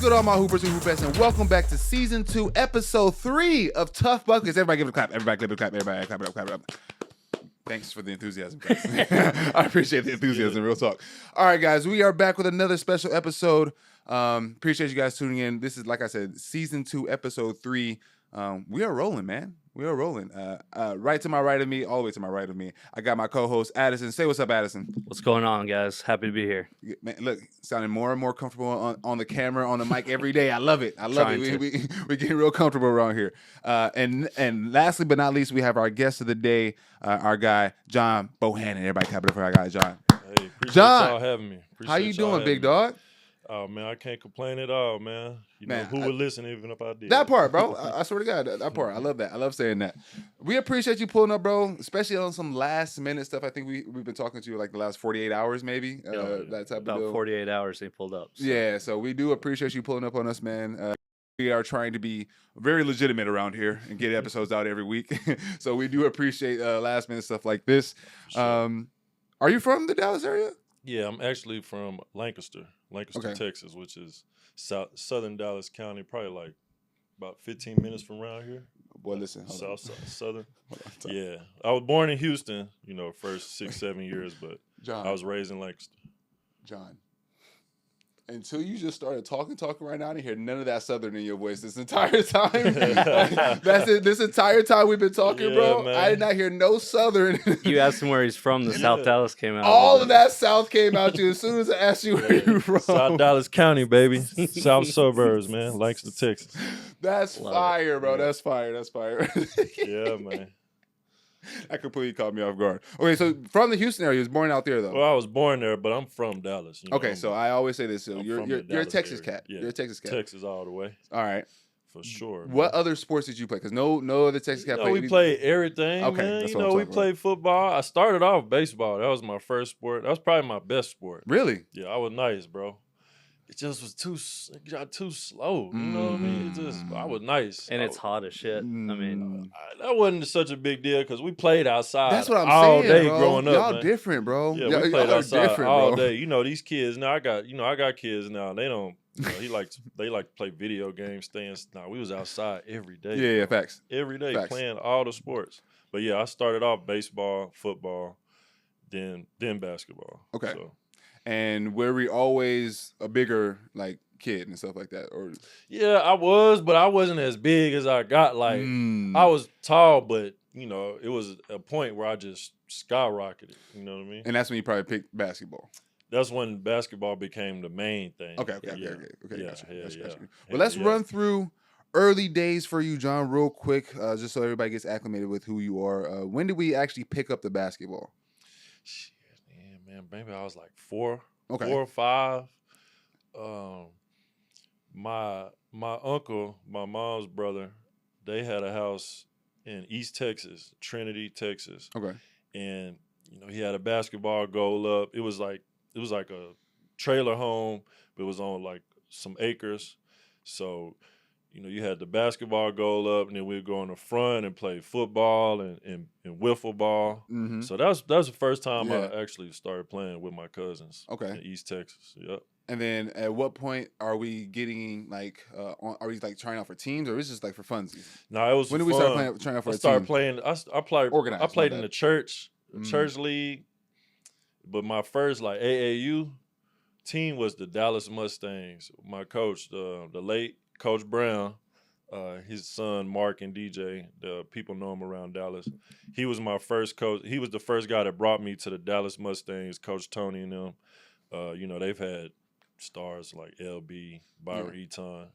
good, all my hoopers and hoopettes, and welcome back to season 2, episode 3 of TUF Buckets. Everybody give it a clap. Everybody give it a clap. Everybody clap it up, clap it up. Thanks for the enthusiasm, guys. I appreciate the enthusiasm, real talk. All right, guys, we are back with another special episode. Appreciate you guys tuning in. This is, like I said, season 2, episode 3. We are rolling, man. We are rolling. Right to my right of me, all the way to my right of me, I got my co-host, Addison. Say what's up, Addison. What's going on, guys? Happy to be here. Man, look, sounding more and more comfortable on the camera, on the mic every day. I love it. I love it. We're getting real comfortable around here. And lastly but not least, we have our guest of the day, our guy, John Bohannon. Everybody clap it up for our guy, John. Hey, appreciate y'all having me. How you doing, big dog? Oh, man, I can't complain at all, man. You know, who would listen even if I did? That part, bro. I swear to God, that part. I love that. I love saying that. We appreciate you pulling up, bro, especially on some last-minute stuff. I think we've been talking to you like the last 48 hours, maybe. That type About of deal. 48 hours they pulled up. So. Yeah, so we do appreciate you pulling up on us, man. We are trying to be very legitimate around here and get episodes out every week. So we do appreciate last-minute stuff like this. Sure. Are you from the Dallas area? Yeah, I'm actually from Lancaster, okay. Texas, which is southern Dallas County, probably like about 15 minutes from around here. Boy, listen. Southern. Yeah. I was born in Houston, first 6-7 years, but John, I was raised in Lancaster. John, until you just started talking right now, I didn't hear none of that Southern in your voice this entire time. That's it. This entire time we've been talking, bro. Man. I did not hear no Southern. You asked him where he's from. The South Dallas came out. All of that South came out to you as soon as I asked you where you're from. South Dallas County, baby. South suburbs, man. Lancaster, Texas. That's fire, bro. That's fire. That's fire. Yeah, man. That completely caught me off guard. Okay, so from the Houston area, you was born out there, though. Well, I was born there, but I'm from Dallas. Okay, so I always say this. So you're a Texas area. cat. Yeah. You're a Texas cat. Texas all the way. All right. For sure. What other sports did you play? Because no other Texas cat played. We played everything, okay, man. That's what we played football. I started off baseball. That was my first sport. That was probably my best sport. Really? Yeah, I was nice, bro. It just was too slow. You know what I mean? I was nice. And it's hot as shit. I mean, that wasn't such a big deal because we played outside. That's what I'm all saying, day bro. growing up. Y'all man. different, bro. Yeah, we played outside all bro. day. These kids now. I got kids now. They don't. They like to play video games. We was outside every day. Yeah, facts. Every day facts. Playing all the sports. But yeah, I started off baseball, football, then basketball. Okay. So. And were we always a bigger kid and stuff like that? Or yeah, I was, but I wasn't as big as I got. I was tall, but it was a point where I just skyrocketed. You know what I mean? And that's when you probably picked basketball. That's when basketball became the main thing. Okay. Yeah. Gotcha. Well, let's run through early days for you, John, real quick, just so everybody gets acclimated with who you are. When did we actually pick up the basketball? Shit, man, maybe I was like 4 Okay. 4 or 5. My uncle, my mom's brother, they had a house in East Texas, Trinity, Texas. Okay. And he had a basketball goal up. It was like a trailer home, but it was on like some acres. So, you had the basketball goal up, and then we'd go in the front and play football and wiffle ball. Mm-hmm. So that was the first time I actually started playing with my cousins. Okay. In East Texas. Yep. And then at what point are we getting are we trying out for teams, or is this just for funsies? No, it was when did we start trying out for a team? I played in the church league, but my first AAU team was the Dallas Mustangs. My coach, the late Coach Brown, his son Mark and DJ, the people know him around Dallas. He was my first coach. He was the first guy that brought me to the Dallas Mustangs. Coach Tony and them. They've had stars like LB, Byron Eaton,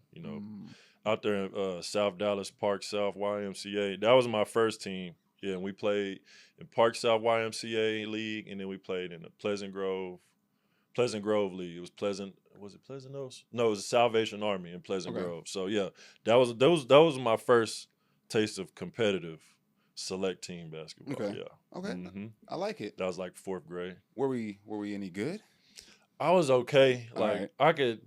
out there in South Dallas, Park South YMCA. That was my first team. Yeah, and we played in Park South YMCA League, and then we played in the Pleasant Grove League. It was Pleasant. Was it Pleasant Oaks? No, it was the Salvation Army in Pleasant Grove. So yeah, that was my first taste of competitive select team basketball. Okay. Yeah. Okay. Mm-hmm. I like it. That was like 4th grade. Were we any good? I was okay. I could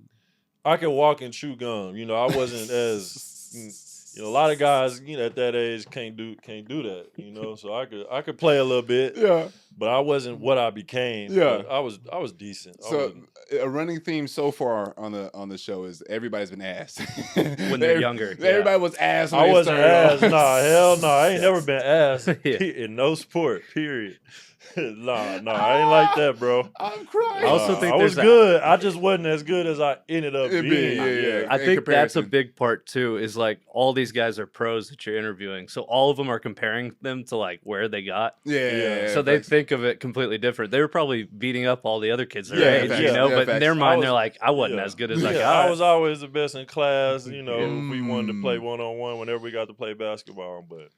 walk and chew gum. I wasn't as a lot of guys, at that age can't do that, So I could play a little bit, but I wasn't what I became. Yeah, but I was decent. So a running theme so far on the show is everybody's been asked when they're younger. Everybody was asked. When I wasn't asked. Nah, hell no. I ain't Yes. never been asked in no sport. Period. Nah, I ain't like that, bro. I'm crying. I also think I was good. I just wasn't as good as I ended up being. Yeah. I think that's a big part too. Is like all these guys are pros that you're interviewing, so all of them are comparing them to like where they got. So they think of it completely different. They were probably beating up all the other kids their age, but in their mind they're like, I wasn't as good as I got. I was always the best in class. If we wanted to play 1-on-1 whenever we got to play basketball, but.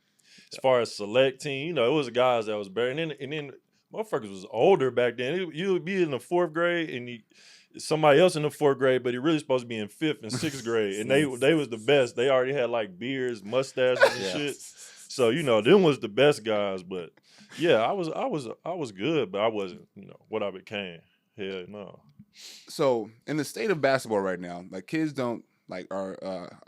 As far as selecting, it was guys that was better. And then motherfuckers was older back then. You would be in the 4th grade and somebody else in the 4th grade, but he really supposed to be in 5th and 6th grade. And they was the best. They already had like beards, mustaches and shit. So, them was the best guys. But yeah, I was good, but I wasn't, what I became. Hell no. So in the state of basketball right now, like kids don't I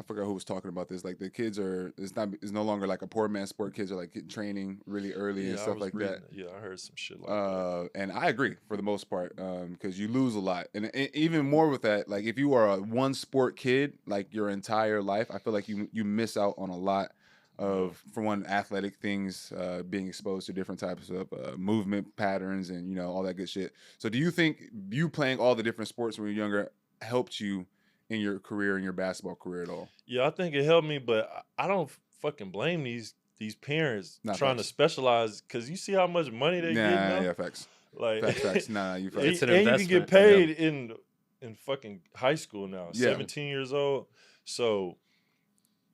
forgot who was talking about this. Like the kids it's no longer like a poor man's sport. Kids are like getting training really early and stuff like that. Yeah, I heard some shit like that. And I agree for the most part, because you lose a lot, and even more with that. Like if you are a one sport kid, like your entire life, I feel like you miss out on a lot of, for one, athletic things, being exposed to different types of movement patterns and all that good shit. So do you think you playing all the different sports when you're younger helped you in your career, in your basketball career at all? Yeah, I think it helped me, but I don't fucking blame these parents trying to specialize, because you see how much money they get now. Yeah, facts. Like facts. Nah, you facts. It's an and investment. you can get paid in fucking high school now, 17 years old. So,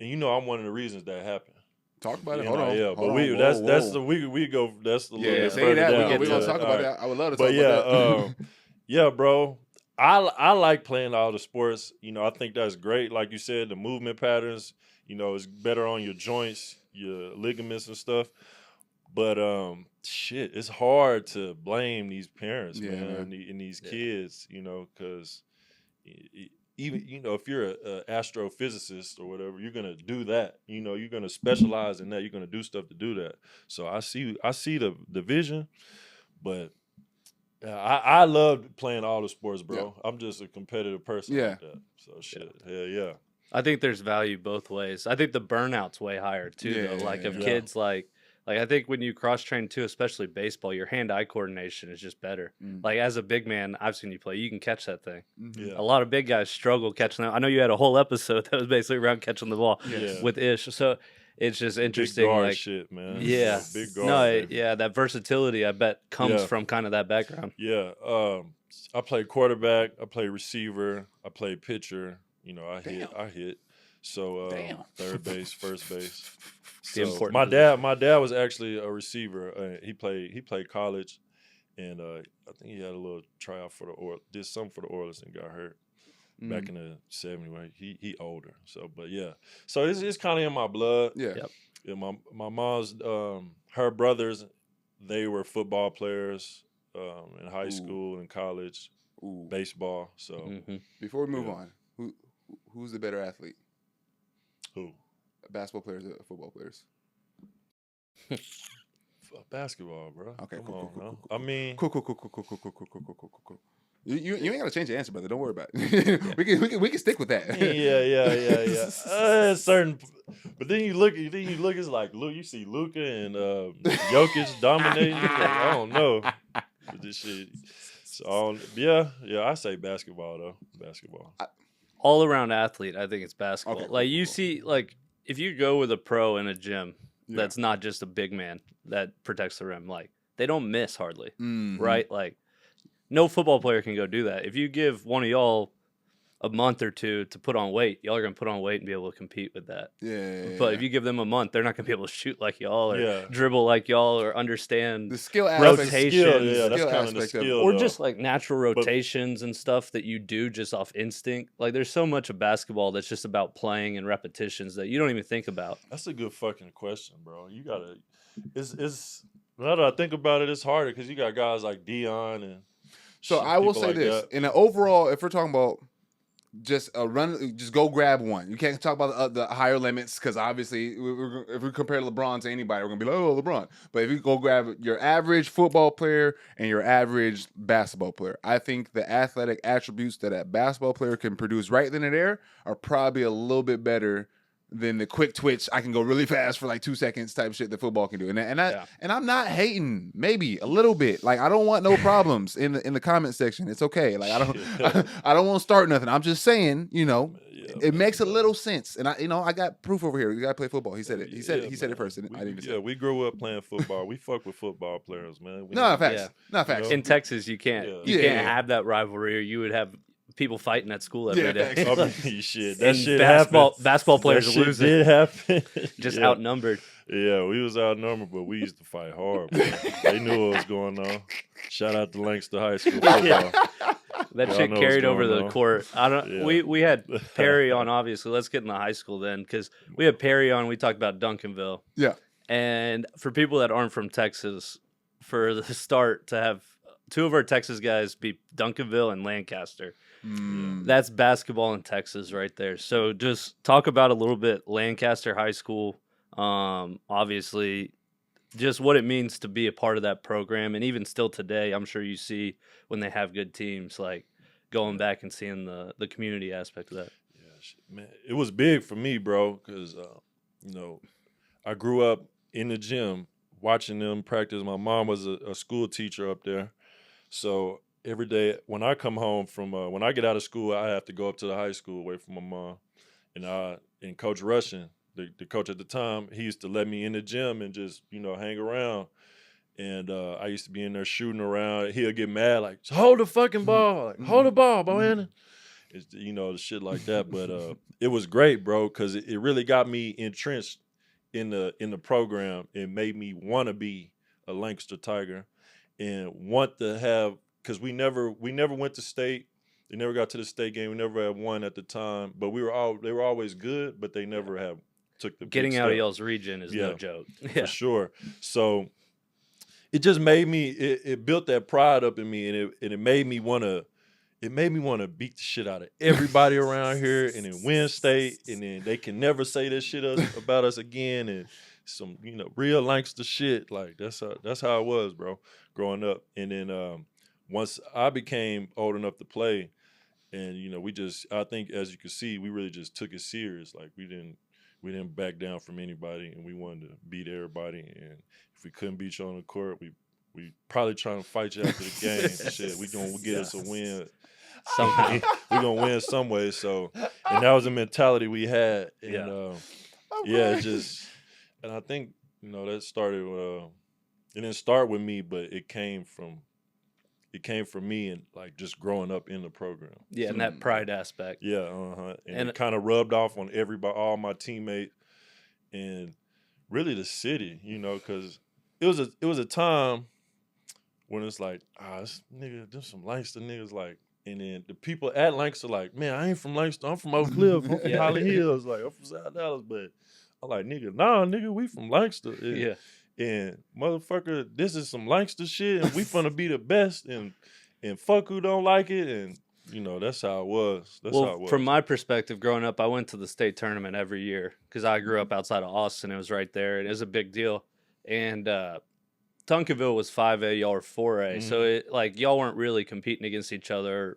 and I'm one of the reasons that happened. Talk about it. Hold on. Yeah, but we that's the we go. That's the little bit say further that. down. We're gonna talk about that. I would love to talk about that. Yeah, bro. I like playing all the sports. I think that's great. Like you said, the movement patterns, is better on your joints, your ligaments and stuff. But shit, it's hard to blame these parents, man, and these kids, because even if you're an astrophysicist or whatever, you're gonna do that. You're gonna specialize in that. You're gonna do stuff to do that. So I see the vision, but. I love playing all the sports, bro. I'm just a competitive person like that. So shit, hell yeah. I think there's value both ways. I think the burnout's way higher too, though. Like if kids like I think when you cross train too, especially baseball, your hand-eye coordination is just better. Like as a big man, I've seen you play. You can catch that thing. Yeah. A lot of big guys struggle catching that. I know you had a whole episode that was basically around catching the ball with Ish. So it's just interesting. Big guard like shit, man. Yeah. Big guard. No, that versatility I bet comes from kind of that background. Yeah. I play quarterback, I play receiver, I play pitcher, I hit. So third base, first base. So my dad was actually a receiver. He played college, and I think he had a little tryout for the Oilers, did something for the Oilers and got hurt. Back in the 70s, he older. So, but yeah. So it's kind of in my blood. Yeah. Yep. Yeah, my mom's her brothers, they were football players in high school and college, baseball. So before we move on, who's the better athlete? Who? Basketball players or football players? Basketball, bro. Okay, cool. I mean, cool. You ain't gotta change your answer, brother. Don't worry about it. we can stick with that. Yeah. Certain, but then you look. It's like you see Luka and Jokic dominating. Like, I don't know with this shit. So I say basketball though. Basketball. All around athlete, I think it's basketball. Okay, like you see, like if you go with a pro in a gym, that's not just a big man that protects the rim. Like they don't miss hardly, right? Like. No football player can go do that. If you give one of y'all a month or two to put on weight, y'all are going to put on weight and be able to compete with that. But if you give them a month, they're not going to be able to shoot like y'all or dribble like y'all or understand the skill rotation. That's kind of the skill. Or just like natural rotations and stuff that you do just off instinct. Like there's so much of basketball that's just about playing and repetitions that you don't even think about. That's a good fucking question, bro. You got to – it's now that I think about it, it's harder because you got guys like Dion and – So I will say this: in an overall, if we're talking about just go grab one. You can't talk about the higher limits because obviously if we compare LeBron to anybody, we're gonna be like, oh, LeBron. But if you go grab your average football player and your average basketball player, I think the athletic attributes that a basketball player can produce right then and there are probably a little bit better than the quick twitch. I can go really fast for like 2 seconds type shit that football can do. And I'm not hating, maybe a little bit. Like I don't want no problems in the comment section. It's okay. Like I don't want to start nothing. I'm just saying, it makes a little sense. And I got proof over here. You got to play football. He said it. He said it first. And I didn't say it. We grew up playing football. We fuck with football players, man. Not facts. In Texas, you can't have that rivalry, or you would have people fighting at school every day. Shit, that shit basketball players are losing. Did happen. Just outnumbered. Yeah, we was outnumbered, but we used to fight hard. Man. They knew what was going on. Shout out to Lancaster High School football. That shit carried over the court. We had Perry on, obviously. Let's get in the high school then, because we had Perry on. We talked about Duncanville. Yeah. And for people that aren't from Texas, for the start to have two of our Texas guys be Duncanville and Lancaster. That's basketball in Texas right there. So just talk about a little bit Lancaster High School. Obviously, just what it means to be a part of that program. And even still today, I'm sure you see when they have good teams, like going back and seeing the community aspect of that. Yeah, man, it was big for me, bro, because, I grew up in the gym watching them practice. My mom was a school teacher up there. So every day when I come home from when I get out of school, I have to go up to the high school away from my mom. And Coach Russian, the coach at the time, he used to let me in the gym and just, hang around. And I used to be in there shooting around. He'll get mad, like, hold the fucking ball. Like, hold the ball, Bohannon. It's, the shit like that. But it was great, bro, because it really got me entrenched in the program. It made me want to be a Lancaster Tiger and want to have, because we never went to state. They never got to the state game. We never had one at the time. But they were always good, but they never have took the getting out of y'all's region is no joke. For sure. So it just made me. It built that pride up in me, and it made me want to. It made me want to beat the shit out of everybody around here, and then win state, and then they can never say that shit about us again, and some real Lancaster shit. Like that's how it was, bro, growing up. And then once I became old enough to play, and I think, as you can see, we really just took it serious. Like we didn't back down from anybody, and we wanted to beat everybody. And if we couldn't beat you on the court, we probably trying to fight you after the game. Shit, we gonna get us a win somehow. We gonna win some way. So, and that was the mentality we had. And it just, and I think that started. It didn't start with me, but it came from me and like just growing up in the program. Yeah, and that pride aspect. Yeah, and it kind of rubbed off on everybody, all my teammates, and really the city. Because it was a time when it's like, this nigga, there's some Lancaster niggas like, and then the people at Lancaster like, man, I ain't from Lancaster, I'm from Oak Cliff, I'm from Holly Hills, like I'm from South Dallas, but I'm like, nigga, we from Lancaster. And motherfucker, this is some Lancaster shit, and we finna be the best, and fuck who don't like it, and that's how it was. That's how it was. From my perspective, growing up, I went to the state tournament every year because I grew up outside of Austin. It was right there, and it was a big deal. And Duncanville was 5A, y'all were 4A, so y'all weren't really competing against each other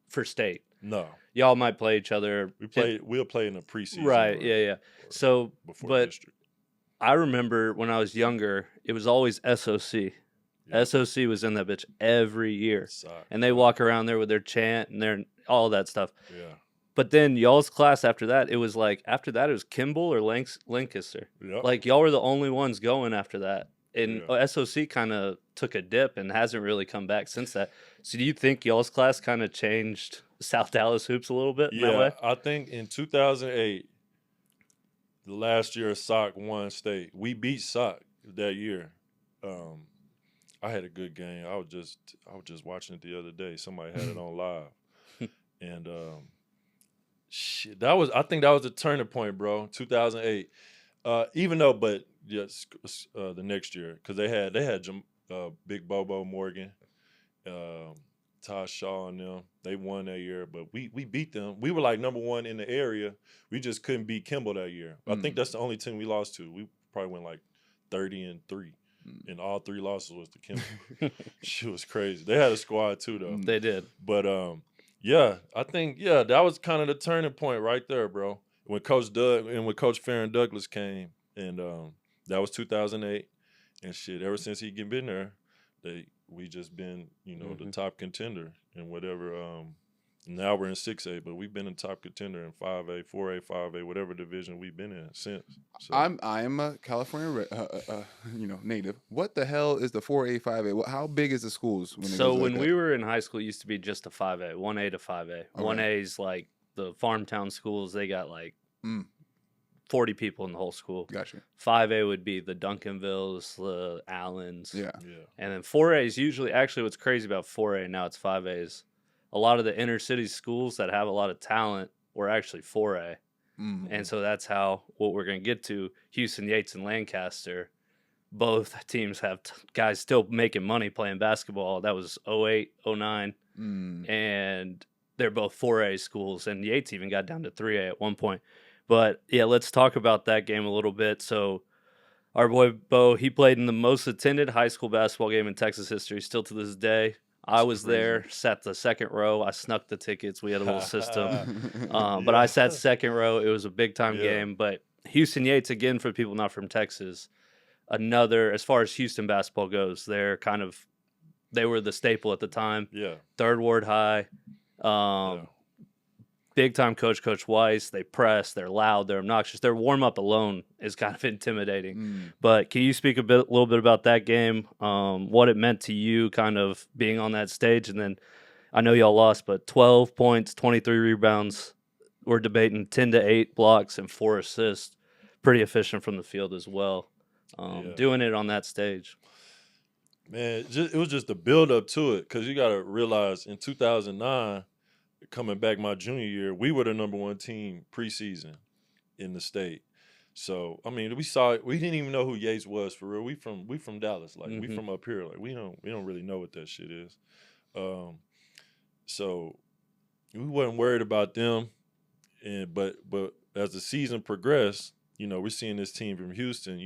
for state. No, y'all might play each other. We'll play in the preseason, right? Yeah. So, before district. I remember when I was younger, it was always SOC. Yeah. SOC was in that bitch every year. And they walk around there with their chant and all that stuff. Yeah. But then y'all's class after that, it was Kimball or Lancaster. Yep. Like y'all were the only ones going after that. And SOC kind of took a dip and hasn't really come back since that. So do you think y'all's class kind of changed South Dallas hoops a little bit in that way? I think in 2008, the last year SOC won state. We beat SOC that year. I had a good game. I was just watching it the other day. Somebody had it on live, and I think that was a turning point, bro. 2008. The next year, because they had Big Bobo Morgan, Tosh Shaw and them. They won that year, but we beat them. We were like number one in the area. We just couldn't beat Kimball that year. I think that's the only team we lost to. We probably went like 30-3, and all 3 losses was to Kimball. Shit was crazy. They had a squad too, though. They did. But I think that was kind of the turning point right there, bro. When Coach Doug and when Coach Farron Douglas came, and that was 2008, and shit. Ever since he been there, we just been the top contender in whatever. Now we're in 6A, but we've been in top contender in 5A, 4A, 5A, whatever division we've been in since. So. I am a California native. What the hell is the 4A, 5A? How big is the schools? When we were in high school, it used to be just a 5A, 1A to 5A. Okay. 1A is like the farmtown schools. They got like 40 people in the whole school. Gotcha. 5A would be the Duncanvilles, the Allens. Yeah. And then 4A is usually, actually what's crazy about 4A, now it's 5A, is a lot of the inner city schools that have a lot of talent were actually 4A. And so that's what we're going to get to. Houston, Yates, and Lancaster, both teams have guys still making money playing basketball. That was 08, 09. And they're both 4A schools. And Yates even got down to 3A at one point. But, yeah, let's talk about that game a little bit. So our boy Bo, he played in the most attended high school basketball game in Texas history, still to this day. I was there, sat the second row. I snuck the tickets. We had a little system. But I sat second row. It was a big-time game. But Houston Yates, again, for people not from Texas, as far as Houston basketball goes, they were the staple at the time. Yeah. Third Ward High. Big-time coach, Coach Weiss. They press. They're loud. They're obnoxious. Their warm-up alone is kind of intimidating. But can you speak a little bit about that game, what it meant to you kind of being on that stage? And then I know y'all lost, but 12 points, 23 rebounds. We're debating 10 to 8 blocks and 4 assists. Pretty efficient from the field as well. Doing it on that stage. Man, it was just the build-up to it, because you got to realize in 2009, coming back my junior year, we were the number 1 team preseason in the state. So I mean, we saw it. We didn't even know who Yates was for real. We from Dallas, like we from up here, like we don't really know what that shit is. So we wasn't worried about them, but as the season progressed, we're seeing this team from Houston.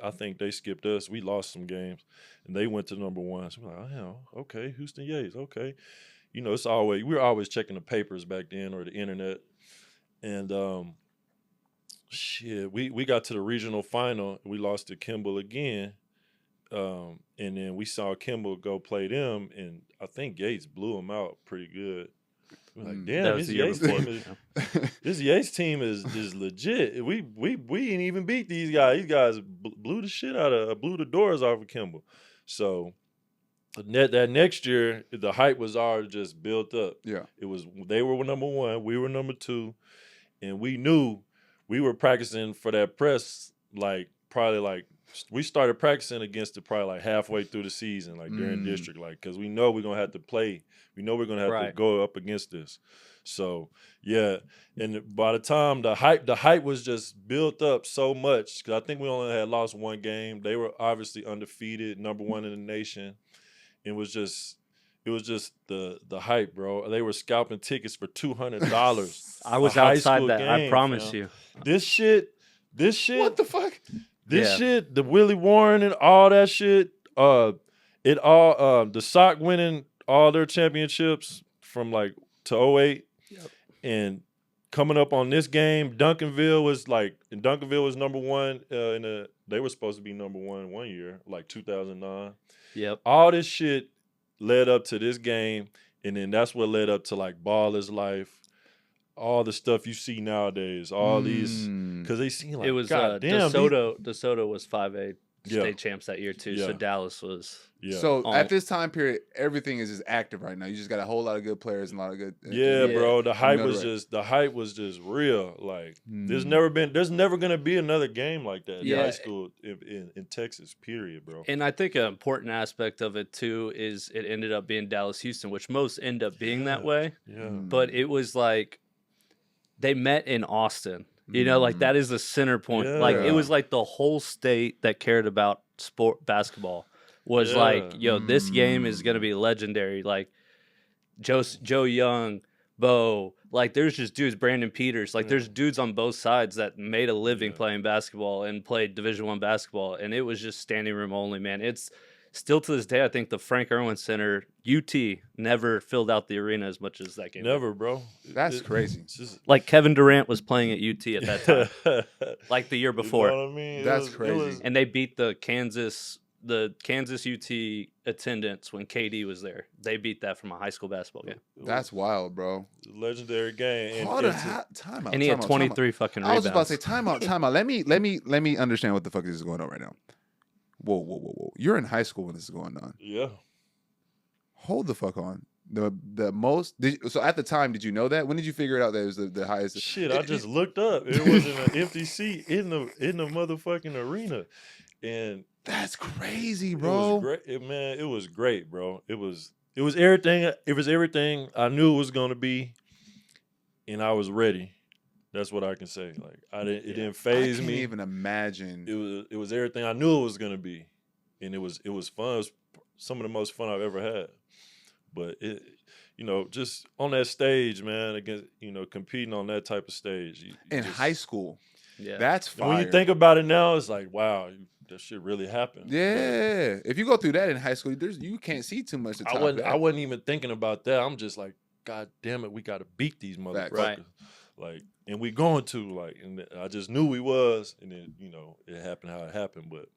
I think they skipped us. We lost some games, and they went to number 1. So we're like, oh, okay, Houston Yates, okay. We were always checking the papers back then or the internet. And we got to the regional final. We lost to Kimball again. And then we saw Kimball go play them, and I think Yates blew them out pretty good. We're like, damn, this Yates team is legit. We didn't even beat these guys. These guys blew the doors off of Kimball. So that next year, the hype was already just built up. Yeah, they were number 1, we were number 2, and we knew we were practicing for that press. We started practicing against it probably like halfway through the season, like during district, because we know we're gonna have to play. We know we're gonna have to go up against this. So yeah, and by the time the hype was just built up so much, because I think we only had lost 1 game. They were obviously undefeated, number 1 in the nation. It was just the hype, bro. They were scalping tickets for $200. I was outside that. I promise you. This shit. What the fuck? This shit, the Willie Warren and all that shit. The SOC winning all their championships from to 08, and coming up on this game, Duncanville was number 1 they were supposed to be number 1 one year, like 2009. Yep. All this shit led up to this game, and then that's what led up to Ball is Life, all the stuff you see nowadays, all these, because they seem like, it was DeSoto was 5A state champs that year too. So Dallas was. Yeah. So at this time period, everything is just active right now. You just got a whole lot of good players and a lot of good. Bro. The hype was just real. There's never gonna be another game like that in high school in Texas. Period, bro. And I think an important aspect of it too is it ended up being Dallas Houston, which most end up being that way. Yeah. But it was they met in Austin. That is the center point. Yeah. It was the whole state that cared about basketball was this game is going to be legendary. Joe Young, Bo. Like, there's just dudes, Brandon Peters. Like, there's dudes on both sides that made a living playing basketball and played Division I basketball, and it was just standing room only, man. It's still to this day, I think the Frank Irwin Center, UT, never filled out the arena as much as that game. Never, bro. That's crazy. Like, Kevin Durant was playing at UT at that time, like the year before. You know what I mean? That's crazy. And they beat the Kansas UT attendance when KD was there. They beat that from a high school basketball game. That's wild, bro. Legendary game. Time out. And he had 23 fucking rebounds. I was about to say time out. Let me understand what the fuck is going on right now. Whoa. You're in high school when this is going on. Yeah. Hold the fuck on. The most so at the time, did you know that? When did you figure it out that it was the highest? Shit, I just looked up. It wasn't an empty seat in the motherfucking arena. And that's crazy, bro. It was great, man. It was great, bro. It was everything. It was everything I knew it was gonna be, and I was ready. That's what I can say. Like it didn't phase me. I can't even imagine. It was everything I knew it was gonna be, and it was fun. It was some of the most fun I've ever had. But it, just on that stage, man, against competing on that type of stage in high school. Yeah, that's fire. When you think about it now, it's like, wow, that shit really happened. Yeah, if you go through that in high school, you can't see too much. I wasn't even thinking about that. I'm just like, God damn it, we got to beat these motherfuckers. Right. Like, and we going to and I just knew we was, and then it happened how it happened, but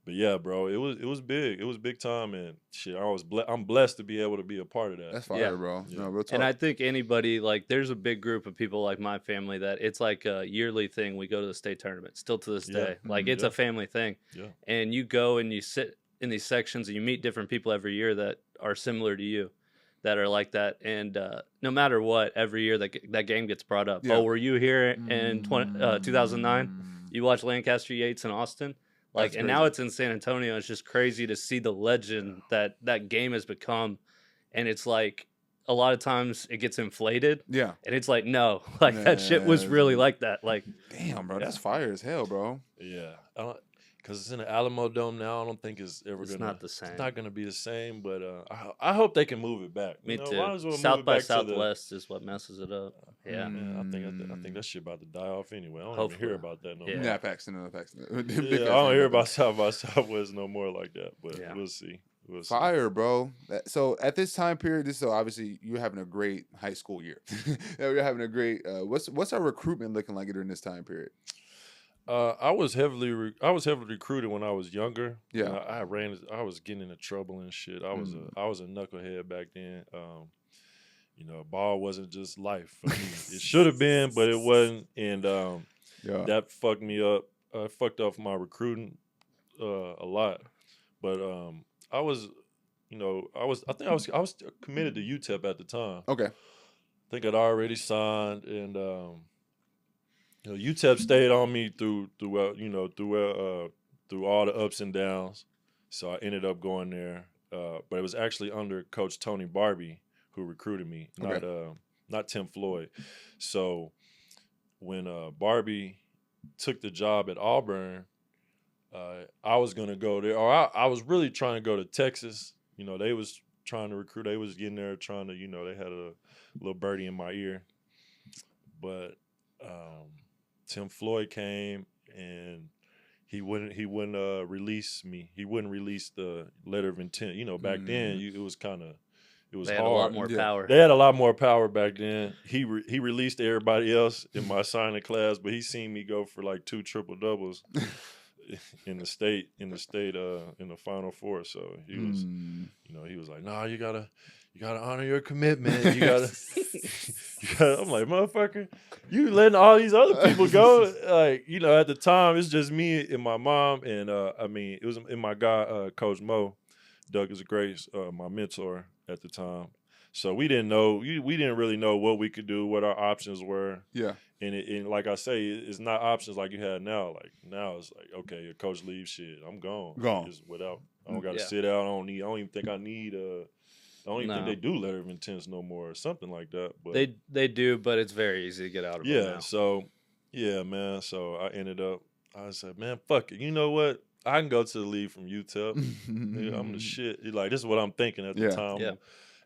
yeah, bro, it was big. It was big time, and shit. I'm blessed to be able to be a part of that. That's fire, bro. Yeah. No, real talk. And I think anybody, like, there's a big group of people like my family that it's like a yearly thing. We go to the state tournament still to this day. Like, it's a family thing. Yeah. And you go and you sit in these sections and you meet different people every year that are similar to you, that are like that. And no matter what, every year that game gets brought up. Yeah. Oh, were you here in 2009? You watched Lancaster, Yates, and Austin? Like, and now it's in San Antonio. It's just crazy to see the legend that game has become. And it's like, a lot of times it gets inflated. Yeah. And it's like, no, like that shit was really like that. Like, damn, bro, that's fire as hell, bro. Yeah. Because it's in the Alamo Dome now. I don't think it's ever It's not the same. It's not gonna be the same, but I hope they can move it back. Me too. South by Southwest is what messes it up. Yeah. I think that shit about to die off anyway. I don't even hear about that no more. Yeah, facts. No. I don't hear about South by Southwest no more like that. But we'll see. Fire, bro. So at this time period, so obviously you're having a great high school year. You're having a great. What's our recruitment looking like during this time period? I was heavily recruited when I was younger. Yeah, I was getting into trouble and shit. I was a knucklehead back then. Ball wasn't just life for me. It should have been, but it wasn't, and that fucked me up. Fucked up my recruiting a lot. But I was committed to UTEP at the time. Okay, I think I'd already signed, and UTEP stayed on me through all the ups and downs. So I ended up going there, but it was actually under Coach Tony Barbie who recruited me, not Tim Floyd. So when Barbie took the job at Auburn, I was gonna go there, or I was really trying to go to Texas. They was trying to recruit. They was getting there trying to, they had a little birdie in my ear, but. Tim Floyd came and he wouldn't release me. He wouldn't release the letter of intent. Back then it was hard. They had a lot more power. They had a lot more power back then. He released everybody else in my signing class, but he seen me go for like 2 triple doubles in the Final Four. So he was, he was like, "Nah, you gotta honor your commitment. You gotta." I'm like, motherfucker, you letting all these other people go? Like, at the time, it's just me and my mom, and it was in my guy, Coach Mo, Douglas Grace, my mentor at the time. So we didn't really know what we could do, what our options were. Yeah. And like I say, it's not options like you had now. Like now, it's like, okay, your coach leaves, shit, I'm gone. Just without, I don't got to sit out. I don't even think I need I don't even think they do letter of intents no more or something like that. But they do, but it's very easy to get out of them now. So man. So I said, man, fuck it. You know what? I can go to the league from UTEP. I'm the shit. Like, this is what I'm thinking at the time. Yeah.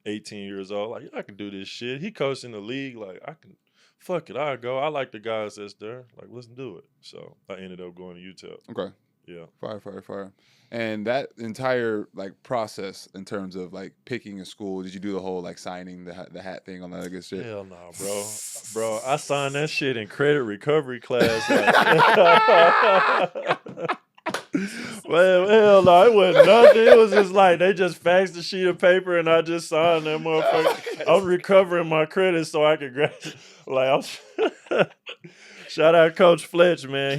18 years old. Like, yeah, I can do this shit. He coached in the league. Like, I can, fuck it, I'll go. I like the guys that's there. Like, let's do it. So I ended up going to UTEP. Okay. Yeah. Fire. And that entire like process in terms of like picking a school, did you do the whole like signing the hat thing on that good shit? Hell no, bro. I signed that shit in credit recovery class. Well, hell no, it wasn't nothing. It was just like they just faxed a sheet of paper and I just signed that motherfucker. I'm recovering my credit so I could graduate. Like, shout out Coach Fletch, man.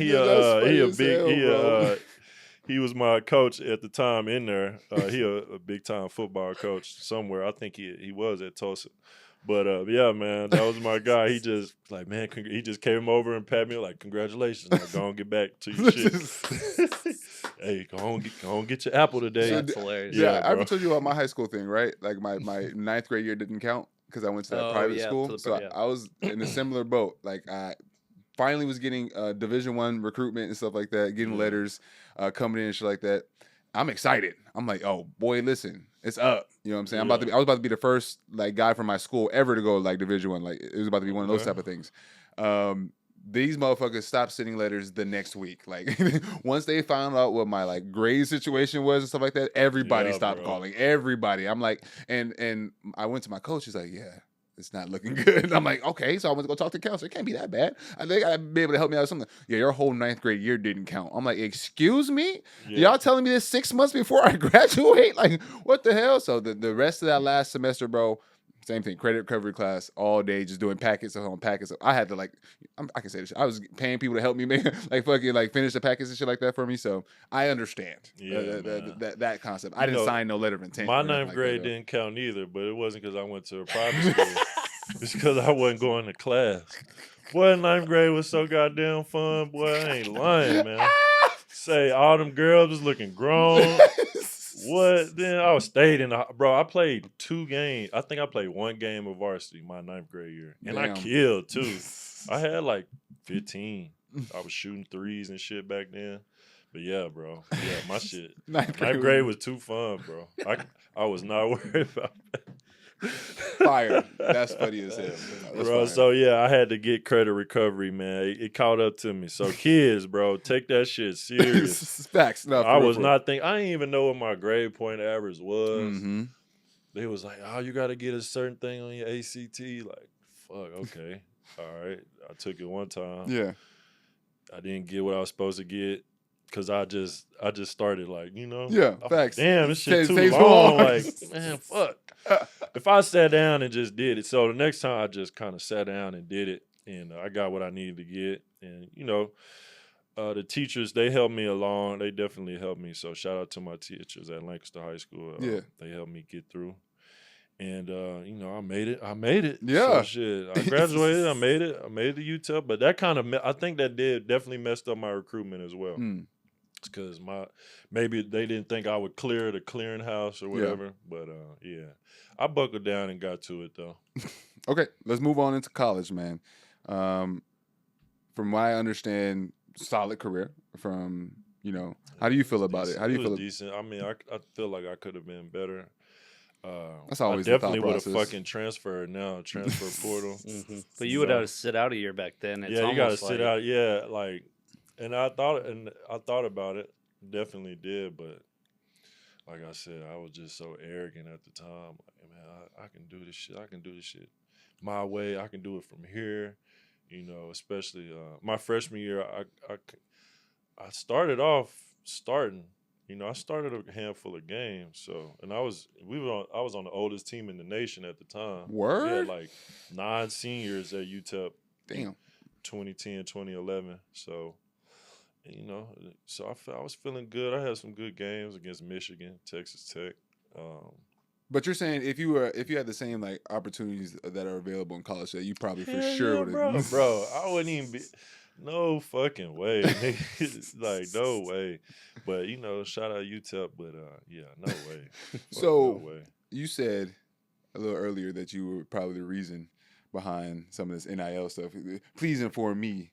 He was my coach at the time in there. He a big time football coach somewhere. I think he was at Tulsa. But yeah, man, that was my guy. He just like, man, he just came over and pat me like, congratulations. Like, go on, get back to your shit. Hey, go on, get your apple today. That's hilarious. Yeah, I ever told you about my high school thing, right? Like my ninth grade year didn't count because I went to that private school. So I was in a similar boat. Like I finally was getting Division I recruitment and stuff like that, getting letters coming in and shit like that. I'm excited. I'm like, oh boy, listen, it's up. You know what I'm saying? I was about to be the first like guy from my school ever to go like Division I. Like it was about to be one of those type of things. These motherfuckers stopped sending letters the next week. Like once they found out what my like grade situation was and stuff like that, everybody stopped calling. Everybody. I'm like, and I went to my coach. He's like, yeah, it's not looking good. I'm like, okay. So I went to go talk to the counselor. It can't be that bad. I think I'd be able to help me out with something. Yeah, your whole ninth grade year didn't count. I'm like, excuse me? Yeah. Y'all telling me this 6 months before I graduate? Like, what the hell? So the rest of that last semester, bro, same thing, credit recovery class all day, just doing packets on packets. I had to like, I can say this shit. I was paying people to help me make like fucking like finish the packets and shit like that for me. So I understand that concept. I didn't sign no letter of intent. My ninth grade didn't count either, but it wasn't because I went to a private school. It's because I wasn't going to class. Boy, ninth grade was so goddamn fun. Boy, I ain't lying, man. Say all them girls was looking grown. What? Then I stayed in the bro. I played 2 games. I think I played 1 game of varsity my ninth grade year, and I killed too. I had like 15. I was shooting threes and shit back then. But yeah, bro. Yeah, my shit. Ninth grade was too fun, bro. I was not worried about that. Fire. That's funny as hell. Bro, fire. So yeah, I had to get credit recovery, man. It caught up to me. So kids, bro, take that shit serious. Facts. No, I was not thinking. I didn't even know what my grade point average was. Mm-hmm. They was like, oh, you got to get a certain thing on your ACT. Like, fuck, okay. All right. I took it one time. Yeah. I didn't get what I was supposed to get. Cause I just started like, you know, facts. Damn, this shit too long. Like, man, fuck. If I sat down and just did it, so the next time I just kind of sat down and did it, and I got what I needed to get, and you know, the teachers, they helped me along. They definitely helped me. So shout out to my teachers at Lancaster High School. They helped me get through, and you know, I made it. Yeah, so, shit. I graduated. I made it to UTEP, but that kind of I think that definitely messed up my recruitment as well. Because maybe they didn't think I would clear the clearinghouse or whatever. But I buckled down and got to it though. Okay, let's move on into college, man. From what I understand, solid career. From how do you feel about it? How do you feel? Decent. I mean, I feel like I could have been better. That's always I definitely would have fucking transferred now, transfer portal. But you would have to sit out a year back then. It's you got to sit out. Yeah, like. And I thought about it, definitely did, but like I said, I was just so arrogant at the time. Like, man, I can do this shit my way. I can do it from here, you know. Especially my freshman year, I started off starting. You know, I started a handful of games. So, and I was on the oldest team in the nation at the time. Word? We had like 9 seniors at UTEP. Damn. 2010, 2011. So. You know, so I was feeling good. I had some good games against Michigan, Texas Tech. But you're saying if you had the same like opportunities that are available in college, that you probably for sure would have. Bro, I wouldn't even be. No fucking way, like no way. But you know, shout out UTEP, but no way. So no way. You said a little earlier that you were probably the reason behind some of this NIL stuff. Please inform me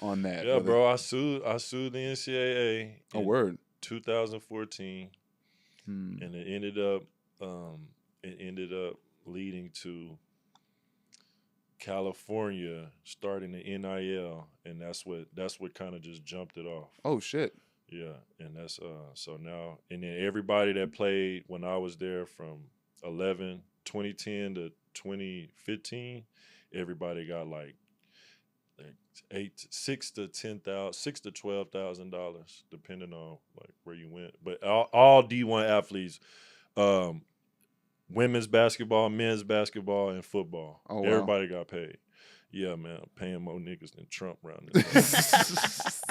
on that. Yeah, bro, I sued the NCAA. Oh, word. 2014, and it ended up leading to California starting the NIL, and that's what kind of just jumped it off. Oh shit. Yeah, and that's so now, and then everybody that played when I was there from 2010 to 2015, everybody got like $6,000 to $10,000, $6,000 to $12,000, depending on like where you went. But all D1 athletes, women's basketball, men's basketball, and football. Oh, wow. Everybody got paid. Yeah, man, I'm paying more niggas than Trump around this.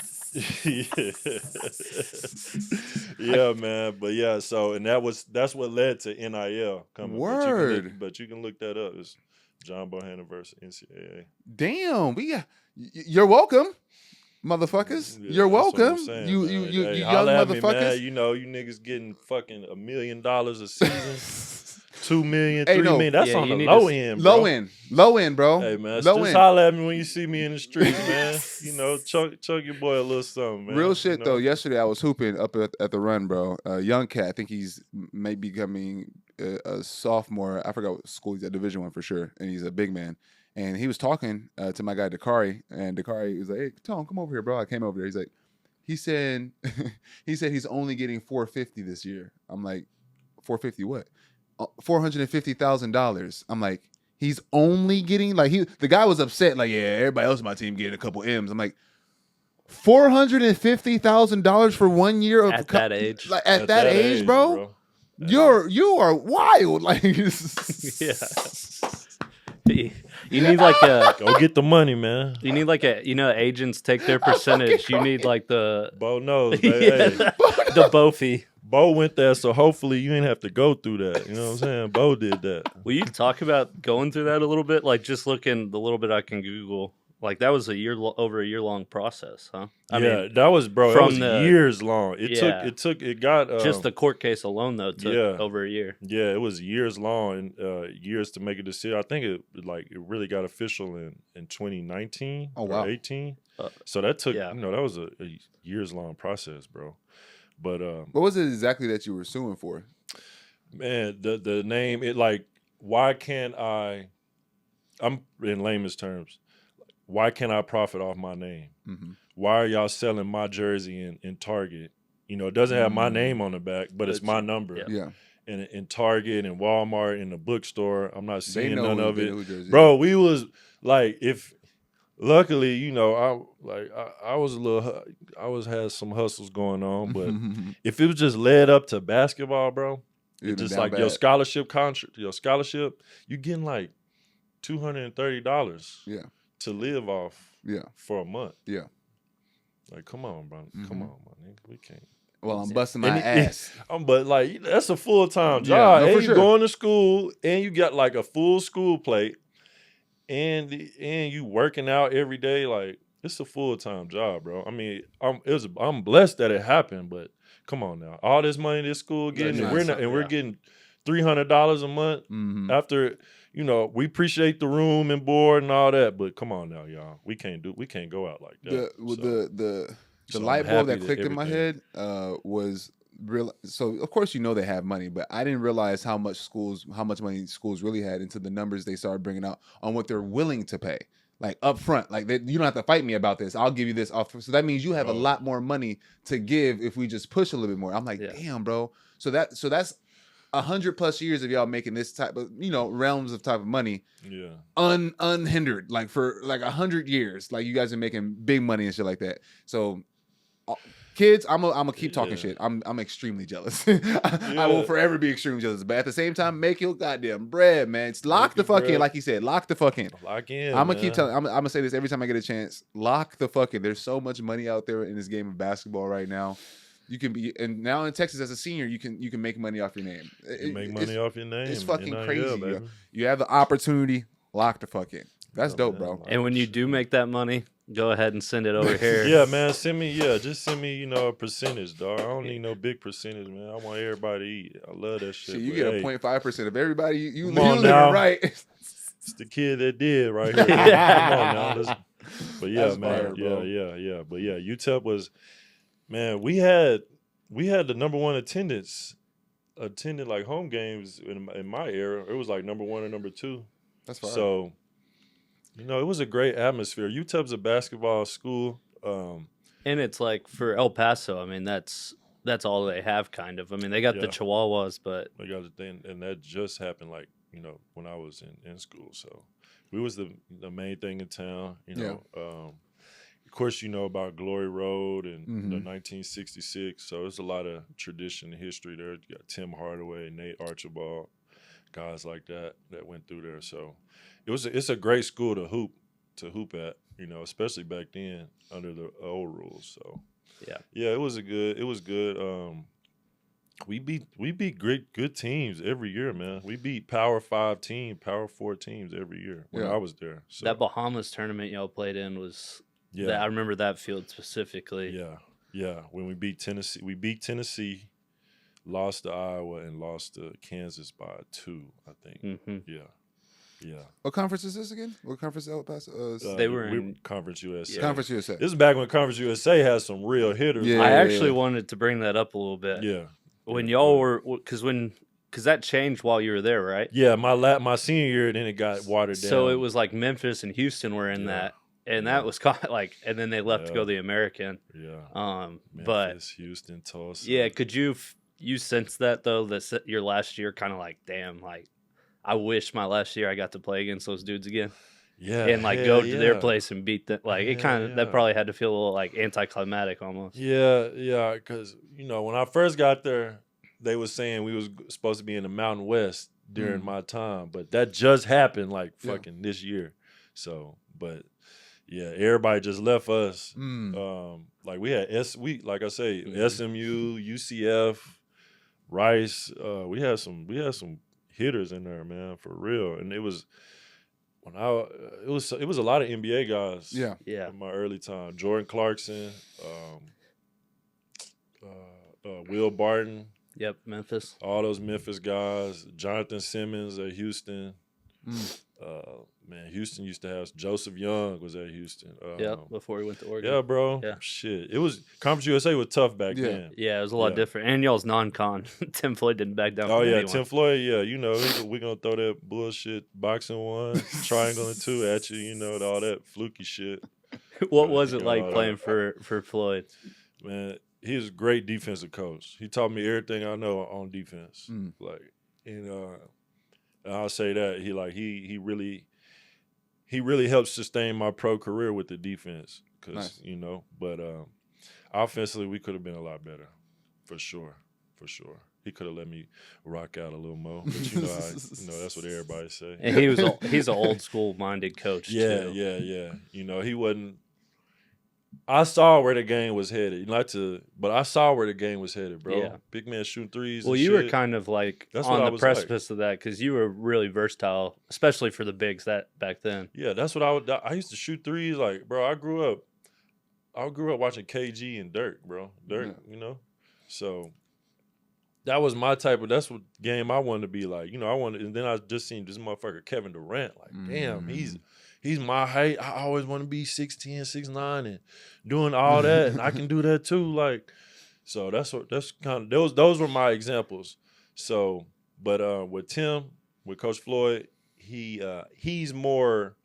Yeah, man. But yeah, so and that's what led to NIL coming. Word. But you can look that up. It's John Bohannon versus NCAA. Damn, you're welcome, motherfuckers. Yeah, you're that's what I'm welcome. saying, You man. young Hey, holla at me, motherfuckers. man. You know, you niggas getting fucking $1 million a season. $2 million, Hey, $3 no. million. That's Yeah, on you the need low to- end, bro. Low end, bro. Hey, man, low just end. holler at me when you see me in the streets, man. You know, chuck your boy a little something, man. Real shit you know? though. Yesterday I was hooping up at the Run, bro. Young cat. I think he's maybe becoming a sophomore. I forgot what school he's at. Division I for sure. And he's a big man. And he was talking to my guy Dakari, and Dakari was like, "Hey, Tom, come over here, bro." I came over there. He's like, he said he's only getting $450 this year. I'm like, $450 what? $450,000. I'm like, he's only getting the guy was upset. Like, yeah, everybody else on my team getting a couple M's. I'm like, $450,000 for 1 year of At that age. Like at that age, bro. You are wild. Like, Yeah. You need like a Go get the money, man. you need like a agents take their percentage. You need like the Bo knows, man. yeah, Hey, the Bo fee. Bo went there, so hopefully you ain't have to go through that. You know what I'm saying? Bo did that. Will you talk about going through that a little bit? Like just looking the little bit I can Google. Like that was over a year long process, huh? I mean, that was that from was the- years long. It Yeah. got just the court case alone though took yeah. over a year. Yeah, it was years long and years to make a decision. I think it really got official in 2019 wow. or 18. So that took yeah. that was a years long process, bro. But what was it exactly that you were suing for? man, the name why can't I'm in layman's terms, why can't I profit off my name? Mm-hmm. Why are y'all selling my jersey in Target? You know, it doesn't have my name on the back, but it's my number. Yeah. In Target and Walmart in the bookstore. I'm not seeing know none of they it. know who Jersey Bro, we was like, luckily, you know, I had some hustles going on, but if it was just led up to basketball, bro, it's just like your scholarship contract, you getting like $230 to live off for a month. Yeah. Like, come on, bro. Come on, my nigga. We can't. Well, I'm busting my ass. But like that's a full-time job. no, and for you sure. going to school and you got like a full school plate and you working out every day. Like it's a full-time job, bro. I mean, I'm blessed that it happened, but come on now. All this money this school getting and we're getting $300 a month after, you know, we appreciate the room and board and all that, but come on now, y'all. We can't go out like that. The So light I'm bulb happy that clicked in my head was real. So of course you know they have money, but I didn't realize how much money schools really had until the numbers they started bringing out on what they're willing to pay, like up front. Like you don't have to fight me about this. I'll give you this off. So that means you have a lot more money to give if we just push a little bit more. I'm like, damn, bro. So that's 100+ years of y'all making this type of, you know, realms of type of money, unhindered, like for like 100 years, like you guys are making big money and shit like that. So, kids, I'm gonna keep talking shit. I'm extremely jealous. I will forever be extremely jealous. But at the same time, make your goddamn bread, man. It's lock the fuck in, like he said. Lock the fuck in. Lock in. I'm gonna keep telling. I'm gonna say this every time I get a chance. Lock the fuck in. There's so much money out there in this game of basketball right now. You can be, and now in Texas as a senior, you can make money off your name. Make money off your name. It's fucking crazy. Baby. You have the opportunity. Lock the fuck in. That's dope, bro. And when you do make that money, go ahead and send it over here. Yeah, man. Just send me, you know, a percentage, dog. I don't need no big percentage, man. I want everybody to eat. I love that shit. You get a 0.5% of everybody. You live it right. It's the kid that did right here. Come on now. But yeah, That's man. fire, bro. Yeah. But yeah, UTEP was, man. We had the number one attendance attended like home games in my era. It was like number 1 or number 2. That's fine. So, you know, it was a great atmosphere. UTEP's a basketball school. And it's like for El Paso, I mean, that's all they have, kind of. I mean, they got the Chihuahuas, but they got the thing, and that just happened, like, you know, when I was in school. So we was the main thing in town. You know, of course, you know about Glory Road and the 1966. So there's a lot of tradition and history there. You got Tim Hardaway, Nate Archibald, guys like that went through there. So it's a great school to hoop at. You know, especially back then under the old rules. So yeah, it was good. We beat good teams every year, man. We beat Power 5 teams, Power 4 teams every year when I was there. So that Bahamas tournament y'all played in was I remember that field specifically. Yeah. When we beat Tennessee, lost to Iowa, and lost to Kansas by 2, I think. Mm-hmm. Yeah. What conference is this again? What conference El Paso? They were in Conference USA. Conference USA. This is back when Conference USA had some real hitters. I actually wanted to bring that up a little bit. Yeah. When y'all were, because that changed while you were there, right? Yeah, my senior year, then it got watered down. So it was like Memphis and Houston were in that, and that was kind of like, and then they left to go the American. Yeah. Memphis, but Houston, Tulsa. Yeah, could you sense that though? That your last year, kind of like, damn, like I wish my last year I got to play against those dudes again. Yeah, and like go to their place and beat them. Like it kind of that probably had to feel a little like anticlimactic almost. Yeah, because you know when I first got there, they was saying we was supposed to be in the Mountain West during my time, but that just happened like fucking this year. So, but yeah, everybody just left us. Like we had like I say, SMU, UCF, Rice. We had some hitters in there, man, for real. And it was it was a lot of NBA guys. Yeah. In my early time, Jordan Clarkson, Will Barton. Yep, Memphis. All those Memphis guys. Jonathan Simmons at Houston. Man, Houston used to have Joseph Young was at Houston. Before he went to Oregon. Yeah, bro. Yeah. Shit. It was Conference USA was tough back then. Yeah, it was a lot different. And y'all's non-con. Tim Floyd didn't back down. Oh yeah, anyone. Tim Floyd. Yeah, you know we're gonna throw that bullshit boxing 1, triangle and 2 at you. You know all that fluky shit. What was it like playing for Floyd? Man, he was a great defensive coach. He taught me everything I know on defense. Like, and I'll say that he really helped sustain my pro career with the defense because you know. But offensively, we could have been a lot better, for sure. He could have let me rock out a little more, but you know, that's what everybody say. And he's an old school minded coach. Yeah. You know, he wasn't. I saw where the game was headed. But I saw where the game was headed, bro. Yeah. Big man shooting threes. Well, you were kind of like on the precipice of that because you were really versatile, especially for the bigs that back then. Yeah, that's what I used to shoot threes. Like, bro, I grew up watching KG and Dirk, bro. You know, so that was my that's what game I wanted to be like. You know, and then I just seen this motherfucker Kevin Durant. Like, damn, he's my height. I always want to be 6'10", 6'9", and doing all that, and I can do that too. Like, so that's kind of those were my examples. So, but with Tim, with Coach Floyd, he's more.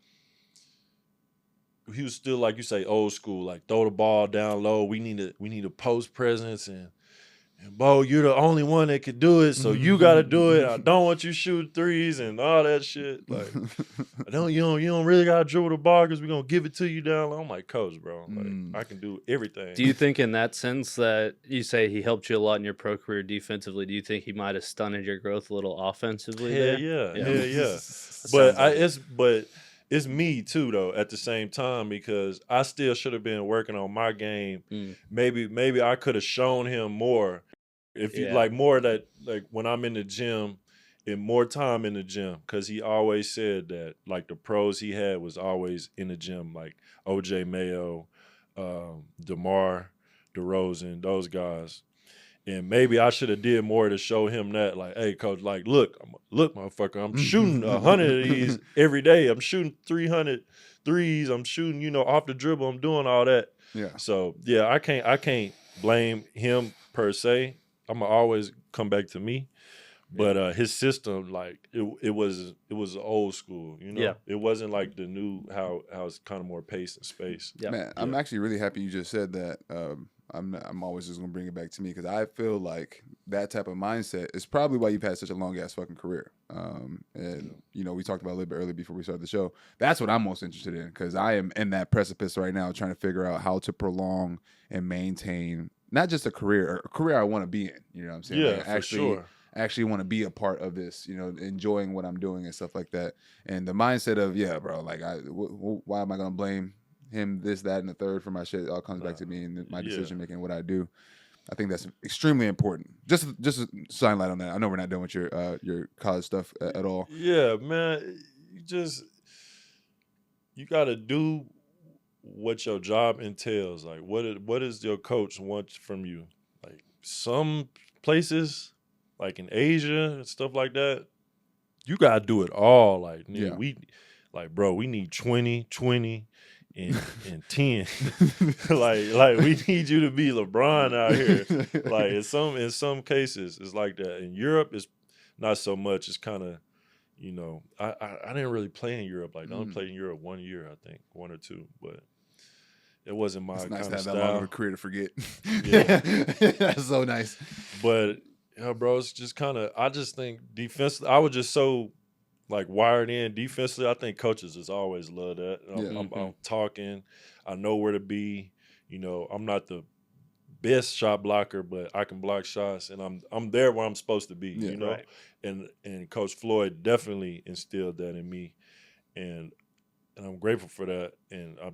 He was still, like you say, old school. Like, throw the ball down low. We need a post presence and Bo, you're the only one that could do it, so you got to do it. I don't want you shooting threes and all that shit. Like, you don't really got to dribble the ball because we're gonna give it to you down low. I'm like, coach, bro, like I can do everything. Do you think, in that sense, that you say he helped you a lot in your pro career defensively? Do you think he might have stunted your growth a little offensively? Hell yeah. But it's me too, though. At the same time, because I still should have been working on my game. Maybe I could have shown him more. If you like more that, like when I'm in the gym, and more time in the gym, because he always said that like the pros he had was always in the gym, like OJ Mayo, DeMar DeRozan, those guys. And maybe I should have did more to show him that, like, hey, coach, like, look, motherfucker, I'm shooting 100 of these every day. I'm shooting 300 threes. I'm shooting, off the dribble. I'm doing all that. Yeah. So yeah, I can't blame him per se. I'm gonna always come back to me. But his system, like it was old school, you know. Yeah. It wasn't like the new how it's kind of more pace and space. Yeah. Man, I'm actually really happy you just said that. I'm always just gonna bring it back to me because I feel like that type of mindset is probably why you've had such a long ass fucking career. And you know, we talked about it a little bit earlier before we started the show. That's what I'm most interested in because I am in that precipice right now, trying to figure out how to prolong and maintain not just a career I want to be in. You know what I'm saying? Yeah, Like, for sure. Actually want to be a part of this, you know, enjoying what I'm doing and stuff like that. And the mindset of, yeah, bro, like, why am I going to blame him, this, that, and the third for my shit? It all comes back to me and my decision making, what I do. I think that's extremely important. Just a shine light on that. I know we're not done with your college stuff at all. Yeah, man, you got to do what your job entails. Like, what does your coach want from you? Like, some places, like in Asia and stuff like that, you gotta do it all. Like, nigga, we need 20, and 10. like we need you to be LeBron out here. Like in some cases, it's like that. In Europe, it's not so much. It's kind of, you know, I didn't really play in Europe. Like, I only played in Europe 1 year, I think, 1 or 2, but it wasn't my kind of style. It's nice to have that long of a career to forget. Yeah, that's so nice. But yeah, bro, it's just kind of. I just think defensively, I was just so like wired in defensively. I think coaches just always love that. I'm talking. I know where to be. You know, I'm not the best shot blocker, but I can block shots, and I'm there where I'm supposed to be. You know, and Coach Floyd definitely instilled that in me, and I'm grateful for that. And I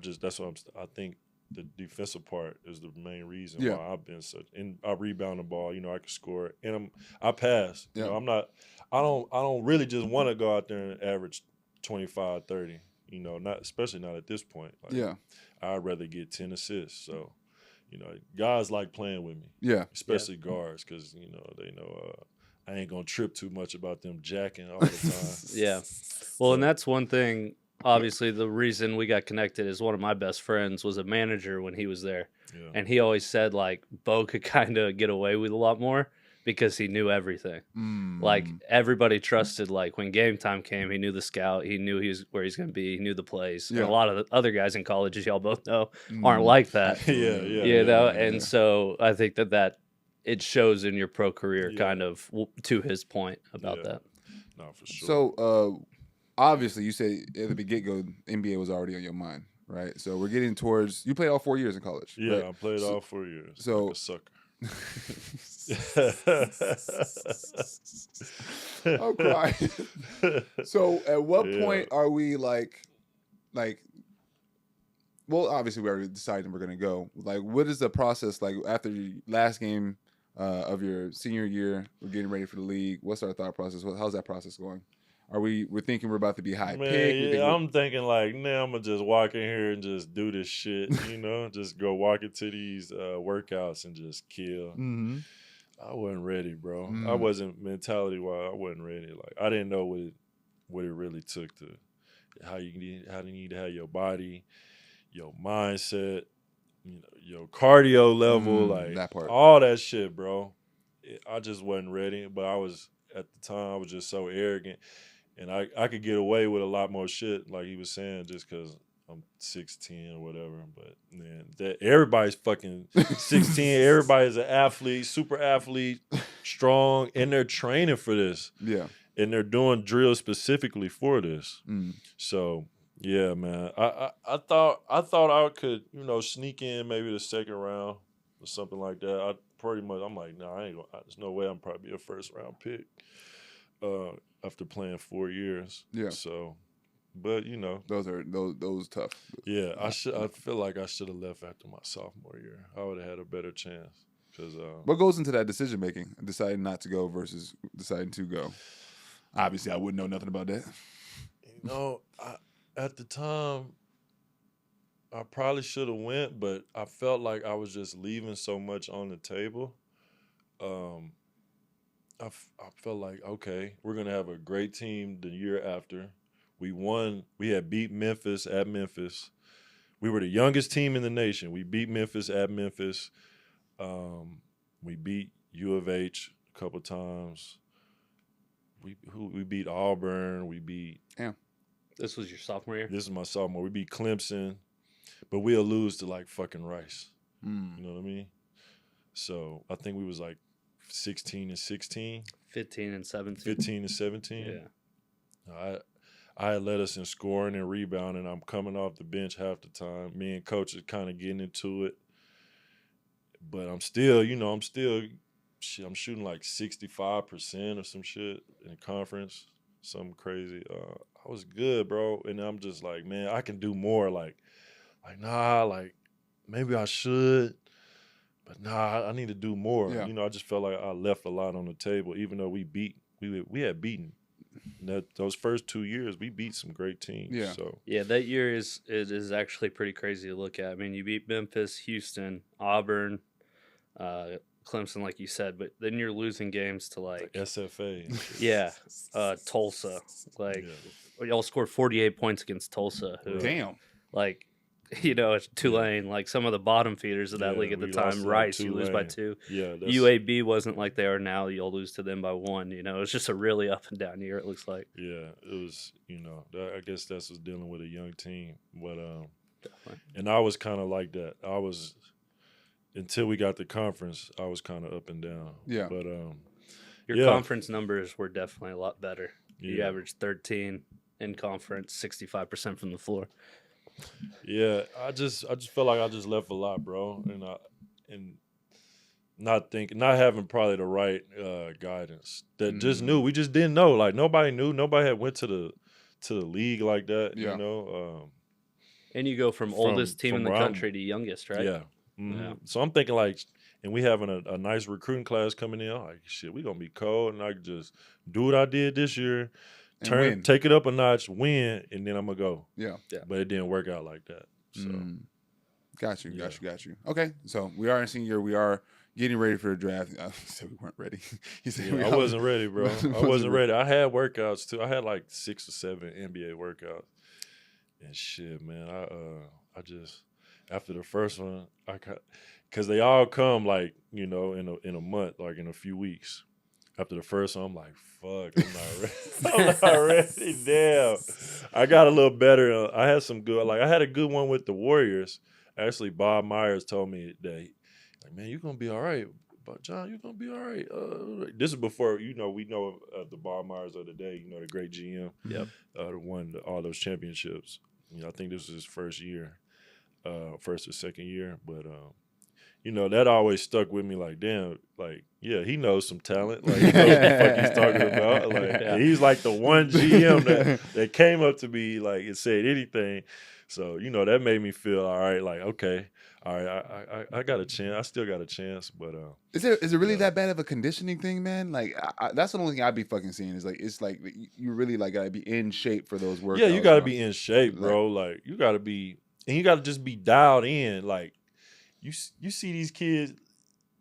think the defensive part is the main reason why I've been such. And I rebound the ball. You know, I can score, and I pass. You know, I don't really just want to go out there and average 25, 30. You know, especially not at this point. Like, I'd rather get 10 assists. So, you know, guys like playing with me. Yeah, especially guards, because you know they know I ain't gonna trip too much about them jacking all the time. Yeah, well, and that's one thing. Obviously, the reason we got connected is one of my best friends was a manager when he was there. Yeah. And he always said, like, Bo could kind of get away with a lot more because he knew everything. Like, everybody trusted, like, when game time came, he knew the scout. He knew where he's going to be. He knew the plays. Yeah. And a lot of the other guys in college, as y'all both know, aren't like that. You know? And so I think that it shows in your pro career kind of to his point about that. No, for sure. So, obviously, you said at the get-go, NBA was already on your mind, right? So we're getting towards. You played all 4 years in college. Yeah, right? I played all 4 years. So, like a sucker. I'm crying. So, at what point are we like? Well, obviously, we already decided we're gonna go. Like, what is the process like after the last game of your senior year? We're getting ready for the league. What's our thought process? How's that process going? We're thinking we're about to be high pick? Yeah, I'm thinking like, now I'm gonna just walk in here and just do this shit, you know, just go walk into these workouts and just kill. Mm-hmm. I wasn't ready, bro. I wasn't mentality-wise. I wasn't ready. Like, I didn't know what it really took to how you need to have your body, your mindset, you know, your cardio level, like that part. All that shit, bro. I just wasn't ready. But I was at the time. I was just so arrogant. And I could get away with a lot more shit, like he was saying, just because I'm 6'10" or whatever. But man, that everybody's fucking 6'10". Everybody's an athlete, super athlete, strong, and they're training for this. Yeah, and they're doing drills specifically for this. So yeah, man, I thought I could, you know, sneak in maybe the second round or something like that. I'm like, nah, I ain't gonna. There's no way I'm probably a first round pick. After playing 4 years. Yeah. So, but you know, those tough. Yeah, I feel like I should have left after my sophomore year. I would have had a better chance. Cause what goes into that decision making, deciding not to go versus deciding to go? Obviously, I wouldn't know nothing about that. You know, at the time, I probably should have went, but I felt like I was just leaving so much on the table. I felt like, okay, we're going to have a great team the year after. We won. We had beat Memphis at Memphis. We were the youngest team in the nation. We beat Memphis at Memphis. We beat U of H a couple times. We beat Auburn. We beat. Damn. This was your sophomore year? This is my sophomore. We beat Clemson, but we'll lose to like fucking Rice. You know what I mean? So I think we was like 16 and 16. 15 and 17. 15 and 17. Yeah. I had led us in scoring and rebounding. I'm coming off the bench half the time. Me and coach are kind of getting into it. But I'm still, I'm shooting like 65% or some shit in the conference. Something crazy. I was good, bro. And I'm just like, man, I can do more. Like maybe I should. But nah, I need to do more. Yeah. I just felt like I left a lot on the table, even though we had beaten. Those first 2 years, we beat some great teams. Yeah. So Yeah, that year is actually pretty crazy to look at. I mean, you beat Memphis, Houston, Auburn, Clemson, like you said, but then you're losing games to like SFA. Yeah, Tulsa. Like y'all scored 48 points against Tulsa. Who, Damn. Like, it's Tulane, like some of the bottom feeders of that league at the time. Rice, you lose by 2. Yeah, UAB wasn't like they are now. You'll lose to them by 1. It's just a really up and down year, it looks like. Yeah, it was, I guess that's what's dealing with a young team. But Definitely. And I was kind of like that. Until we got the conference, I was kind of up and down. Yeah. But your conference numbers were definitely a lot better. You Yeah. averaged 13 in conference, 65% from the floor. Yeah, I just felt like I just left a lot, bro, and not having probably the right guidance. That just knew, we just didn't know. Like nobody knew, nobody had went to the league like that. Yeah. And you go from oldest team in the from country to youngest, right? Yeah. Mm-hmm. Yeah. So I'm thinking like, and we having a nice recruiting class coming in. I'm like, shit, we gonna be cold, and I could just do what I did this year. Take it up a notch, win, and then I'm gonna go. Yeah. But it didn't work out like that. So Got you. Okay, so we are in senior year. We are getting ready for the draft. I said we weren't ready. He said I wasn't ready, bro. I wasn't ready. I had workouts too. I had like 6 or 7 NBA workouts. And shit, man, I just after the first one, because they all come like in a month, like in a few weeks. After the first one, I'm like, fuck, I'm not ready. I'm not ready. Damn. I got a little better. I had some good, I had a good one with the Warriors. Actually, Bob Myers told me that, like, man, you're going to be all right. But, John, you're going to be all right. This is before, we know the Bob Myers of the day, the great GM. Yep. That won all those championships. I think this was his first year, first or second year. But, that always stuck with me. Like, damn, like, yeah, he knows some talent. Like, he knows what the fuck he's talking about. Like, he's like the one GM that came up to me, like, and said anything. So, that made me feel all right. Like, okay, all right, I got a chance. I still got a chance. But is it really that bad of a conditioning thing, man? Like, that's the only thing I'd be fucking seeing is like, it's like you really like gotta be in shape for those workouts. Yeah, you gotta be in shape, bro. Like, you gotta be, and you gotta just be dialed in. Like, you see these kids,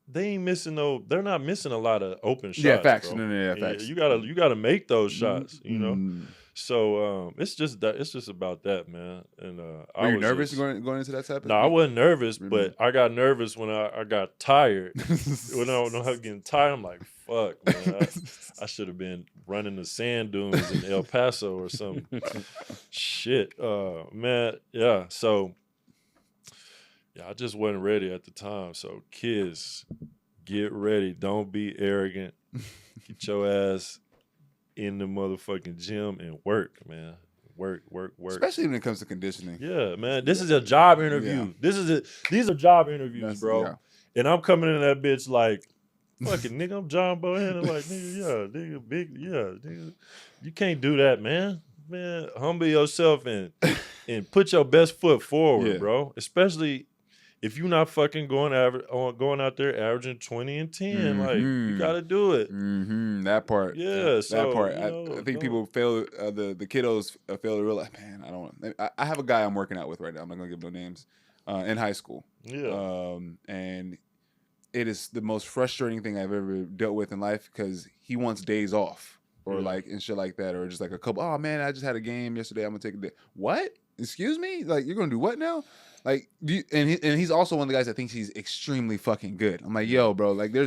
they're not missing a lot of open shots. Yeah, facts. Bro. No, facts. You gotta make those shots. So it's just about that, man. And Were you nervous going into that type of No, I wasn't nervous, but I got nervous when I got tired. When I was getting tired, I'm like, fuck, man. I should have been running the sand dunes in El Paso or something. Shit. Man, yeah. So I just wasn't ready at the time. So kids, get ready. Don't be arrogant. Get your ass in the motherfucking gym and work, man. Work. Especially when it comes to conditioning. Yeah, man. This is a job interview. Yeah. These are job interviews, bro. Yeah. And I'm coming in that bitch like, fucking nigga, I'm John Bohannon. Like, nigga. You can't do that, man. Man, humble yourself and put your best foot forward, bro. Especially if you're not fucking going out there averaging 20 and 10, like, you got to do it. That part. Yeah, that part. I think people fail, the kiddos fail to realize, man, I have a guy I'm working out with right now. I'm not going to give no names, in high school. Yeah. And it is the most frustrating thing I've ever dealt with in life because he wants days off or like and shit like that, or just like a couple, oh man, I just had a game yesterday, I'm going to take a day. What? excuse me? Like, you're gonna do what now? Like, and he's also one of the guys that thinks he's extremely fucking good. I'm like, yo, bro, like, I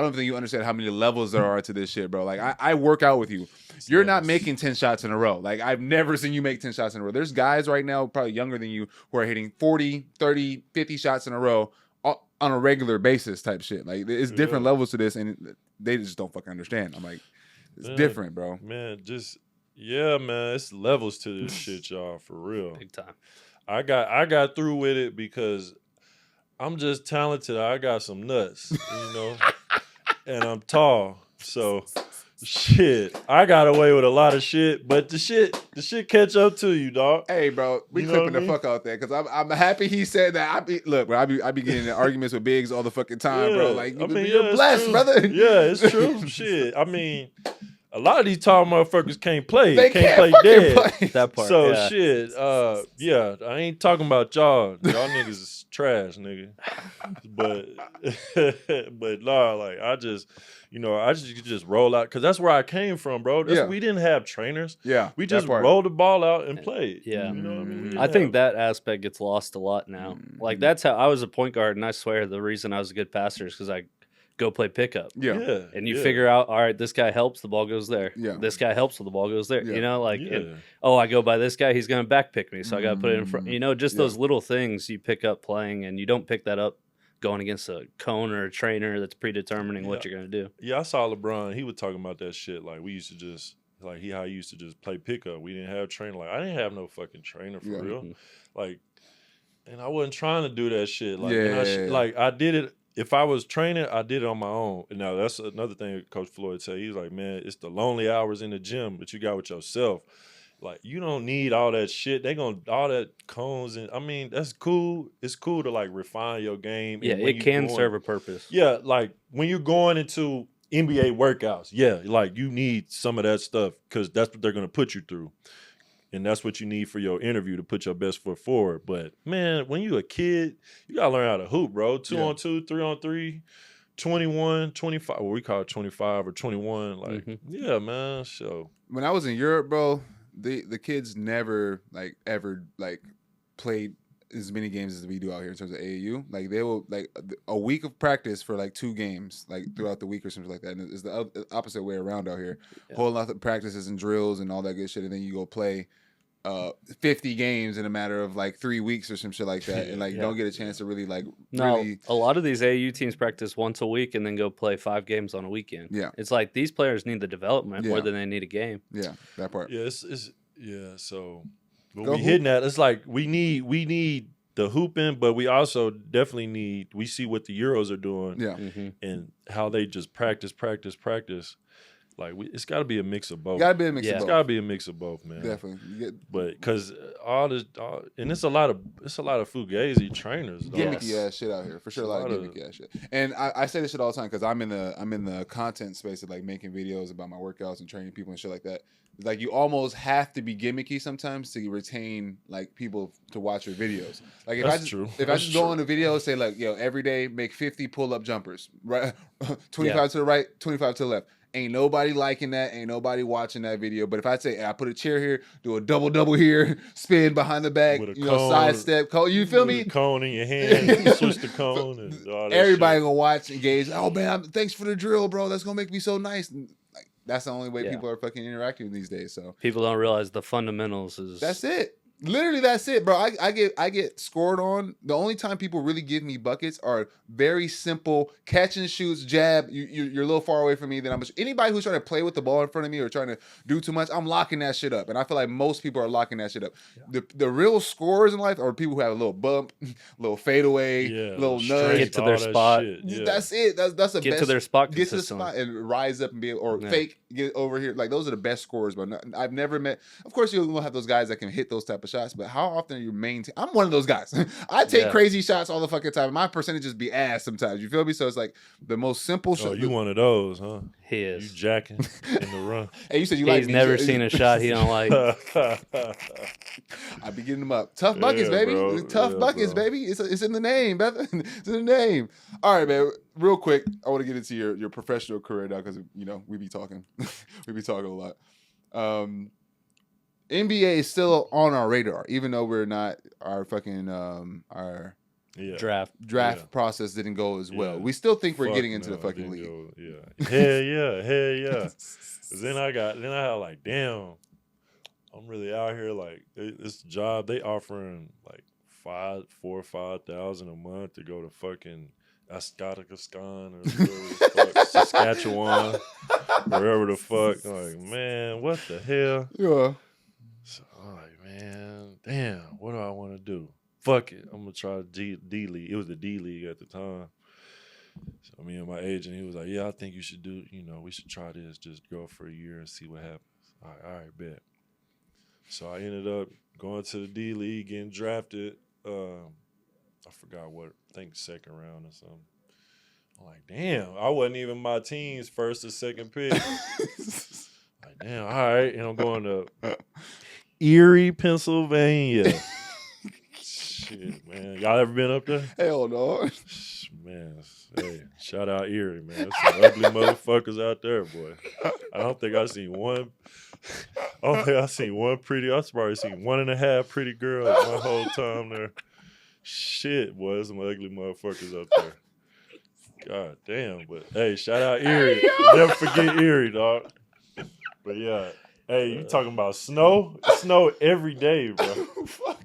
don't think you understand how many levels there are to this shit, bro. Like, I work out with you. You're not making 10 shots in a row. Like, I've never seen you make 10 shots in a row. There's guys right now, probably younger than you, who are hitting 40, 30, 50 shots in a row on a regular basis type shit. Like, it's different levels to this, and they just don't fucking understand. I'm like, it's different, bro. Man, man, it's levels to this shit, y'all, for real. Big time. I got through with it because I'm just talented. I got some nuts, you know, and I'm tall. So shit, I got away with a lot of shit, but the shit catch up to you, dog. Hey, bro, we clipping the fuck out there because I'm happy he said that. I be getting in arguments with Biggs all the fucking time, bro. Like, you're blessed, brother. Yeah, it's true. Shit, I mean, a lot of these tall motherfuckers can't play. They can't play dead. Play. That part. So shit, yeah, I ain't talking about y'all. Y'all niggas is trash, nigga. But nah, like I just roll out because that's where I came from, bro. We didn't have trainers. Yeah, we just rolled the ball out and played. Yeah, you know what I mean. I think that aspect gets lost a lot now. Like that's how I was a point guard, and I swear the reason I was a good passer is because I go play pickup. Yeah. And you figure out, all right, this guy helps, the ball goes there. Yeah. This guy helps, the ball goes there. Yeah. You know, like, I go by this guy, he's going to back pick me, so I got to put it in front. You know, just those little things you pick up playing, and you don't pick that up going against a cone or a trainer that's predetermining what you're going to do. Yeah, I saw LeBron. He was talking about that shit. Like, we used to just, like, how he used to just play pickup. We didn't have trainer. Like, I didn't have no fucking trainer for real. Like, and I wasn't trying to do that shit. Like, like, I did it. If I was training, I did it on my own. Now, that's another thing Coach Floyd said. He's like, man, it's the lonely hours in the gym that you got with yourself. Like, you don't need all that shit. All that cones. And I mean, that's cool. It's cool to, like, refine your game. Yeah, it can serve a purpose. Yeah, like, when you're going into NBA workouts, like, you need some of that stuff because that's what they're going to put you through. And that's what you need for your interview to put your best foot forward. But, man, when you a kid, you got to learn how to hoop, bro. 2-on-2, 3-on-3, 21, 25. Well, we call it 25 or 21. Like, yeah, man. So when I was in Europe, bro, the kids never, like, ever, like, played as many games as we do out here in terms of AAU. Like, they will, like, a week of practice for, like, 2 games, like, throughout the week or something like that. And it's the opposite way around out here. Whole lot of practices and drills and all that good shit, and then you go play 50 games in a matter of, like, 3 weeks or some shit like that, and, like, don't get a chance to really, like, a lot of these AAU teams practice once a week and then go play 5 games on a weekend. Yeah. It's like these players need the development more than they need a game. Yeah, that part. Yeah, so but we hitting that. It's like we need the hooping, but we also definitely we see what the Euros are doing and how they just practice. Like, it's got to be a mix of both. Got to be a mix of both. It's got to be a mix of both, man. Definitely. But because and it's a lot of fugazi trainers, dog. Gimmicky ass shit out here, for sure. A lot of gimmicky ass shit. And I say this shit all the time because I'm in the content space of, like, making videos about my workouts and training people and shit like that. Like, you almost have to be gimmicky sometimes to retain, like, people to watch your videos. Like, if I just go on a video and say, like, yo, every day make 50 pull-up jumpers, right? 25 to the right, 25 to the left. Ain't nobody liking that. Ain't nobody watching that video. But if I say, I put a chair here, do a double here, spin behind the back, side step, you feel me? Cone in your hand, switch the cone, and all that everybody shit. gonna watch, engage. Oh man, thanks for the drill, bro. That's gonna make me so nice. And, like, that's the only way people are fucking interacting these days. So people don't realize the fundamentals is. That's it. Literally, that's it, bro. I get scored on. The only time people really give me buckets are very simple catch and shoots, jab. You're a little far away from me. Then anybody who's trying to play with the ball in front of me or trying to do too much, I'm locking that shit up. And I feel like most people are locking that shit up. Yeah. The real scorers in life are people who have a little bump, little fadeaway, little nudge, get to their spot. That's it. That's the get best. to their spot. Get to the spot and rise up and be fake. Get over here. Like, those are the best scorers. But I've never met. Of course, you'll have those guys that can hit those type of shots, but how often are you maintain? I'm one of those guys. I take crazy shots all the fucking time. My percentages be ass sometimes. You feel me? So it's like the most simple shot. Oh, you one of those, huh? He is. You jacking in the run. Hey, you said He's never seen a shot he don't like. I be getting them up. Tough buckets, baby. Bro. Tough buckets, baby. It's in the name, brother. It's in the name. All right, man. Real quick, I want to get into your professional career now because we be talking. We be talking a lot. NBA is still on our radar, even though we're not our fucking our draft process didn't go as well. Yeah. We still think we're Fuck getting into no, the fucking I league. didn't go- yeah. Hell yeah. Then I had like, damn, I'm really out here like this job they offering like $4,000 or $5,000 a month to go to fucking Ascatagascan or whatever the fuck, Saskatchewan, wherever the fuck. Like, man, what the hell? Yeah. So I'm like, man, damn, what do I want to do? Fuck it, I'm gonna try D League. It was the D League at the time. So me and my agent, he was like, yeah, I think you should do, we should try this. Just go for a year and see what happens. All right, bet. So I ended up going to the D League, getting drafted. I forgot what, I think second round or something. I'm like, damn, I wasn't even my team's first or second pick. Like, damn, all right. And I'm going to Erie, Pennsylvania. Shit, man. Y'all ever been up there? Hell no. Man, hey, shout out Erie, man. There's some ugly motherfuckers out there, boy. I don't think I seen one. I don't think I seen one pretty. I probably seen 1.5 pretty girls my whole time there. Shit, boy, there's some ugly motherfuckers out there. God damn, but hey, shout out Erie. Never forget Erie, dog. But yeah, hey, you talking about snow? It snow every day, bro. Fuck.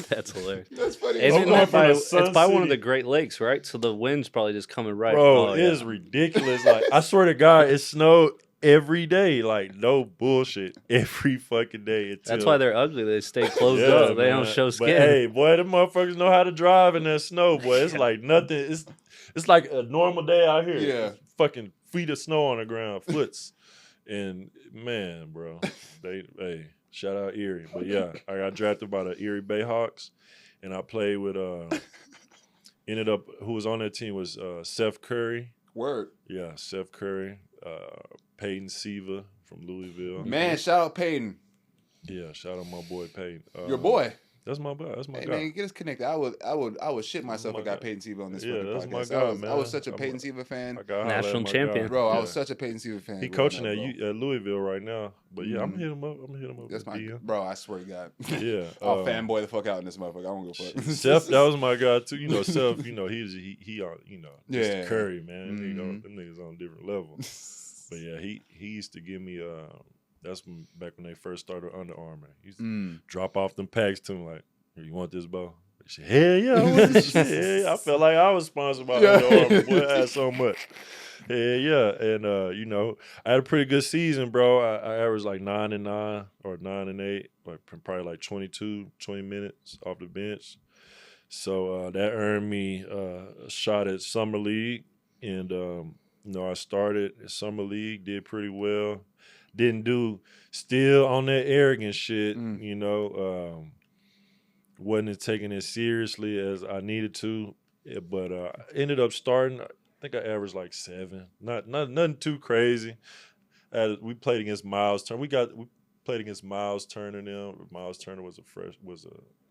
That's hilarious. That's funny. And I'm going from the it's Sun by one of City. the Great Lakes, right? So the wind's probably just coming right. Bro, Oh, it yeah. is ridiculous. Like, I swear to God, it snowed every day. Like, no bullshit. Every fucking day. That's why they're ugly. They stay closed up. They don't show skin. But hey, boy, them motherfuckers know how to drive in that snow, boy. It's like nothing. It's like a normal day out here. Yeah. Fucking feet of snow on the ground, foots. And man, bro, hey, shout out Erie. But yeah, I got drafted by the Erie Bayhawks, and I played with ended up who was on that team was Seth Curry. Word. Yeah, Seth Curry, Peyton Siva from Louisville. Man, shout out Peyton. Yeah, shout out my boy Peyton. Your boy. That's my boy. That's my Hey guy. man, get us connected. I would shit myself if I got guy. Peyton Siva on this Yeah, fucking that's podcast. my guy, I man. was such a Peyton Siva fan. I got National champion. Bro, I Yeah. was such a Peyton Siva fan. He growing coaching up, at bro. Louisville right now. But yeah, I'm Mhm. gonna hit him up. I'm gonna hit him up. That's my DM. bro. I swear to God. Yeah, I'll fanboy the fuck out in this motherfucker. I don't give a fuck. Seth, that was my guy too. Seth, he on, Yeah. Curry, man. Mhm. Them niggas on a different level. But yeah, he used to give me that's back when they first started Under Armour. He used to drop off them packs to him like, you want this, bro? Hell yeah, I want this shit. Hell yeah. I felt like I was sponsored by Under Armour. Boy, I had so much. Hell yeah. And I had a pretty good season, bro. I averaged like 9-9 or 9-8, like probably like 20 minutes off the bench. So that earned me a shot at Summer League. And I started at Summer League, did pretty well. Didn't do still on that arrogant shit, wasn't taking it seriously as I needed to, but I ended up starting. I think I averaged like 7, not nothing too crazy. We played against Miles Turner. We played against Miles Turner now. Miles Turner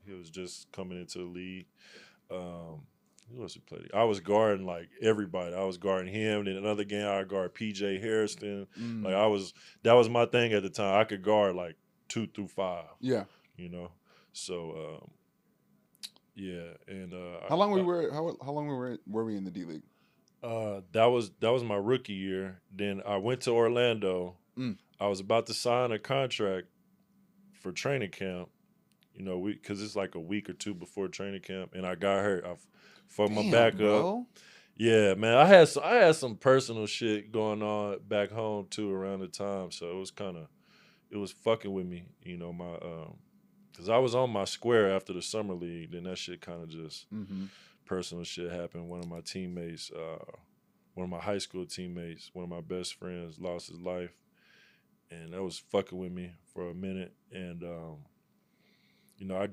he was just coming into the league. Who else we played? I was guarding like everybody. I was guarding him. And then another game I guard PJ Harrison. Like that was my thing at the time. I could guard like 2 through 5. Yeah. So yeah, and how long were we in the D League? that was my rookie year. Then I went to Orlando. I was about to sign a contract for training camp. Because it's like a week or 2 before training camp, and I got hurt. I fucked my back up. Yeah, man. I had some personal shit going on back home too around the time, so it was fucking with me. Because I was on my square after the summer league, then that shit kind of just personal shit happened. One of my teammates, one of my high school teammates, one of my best friends lost his life, and that was fucking with me for a minute. And I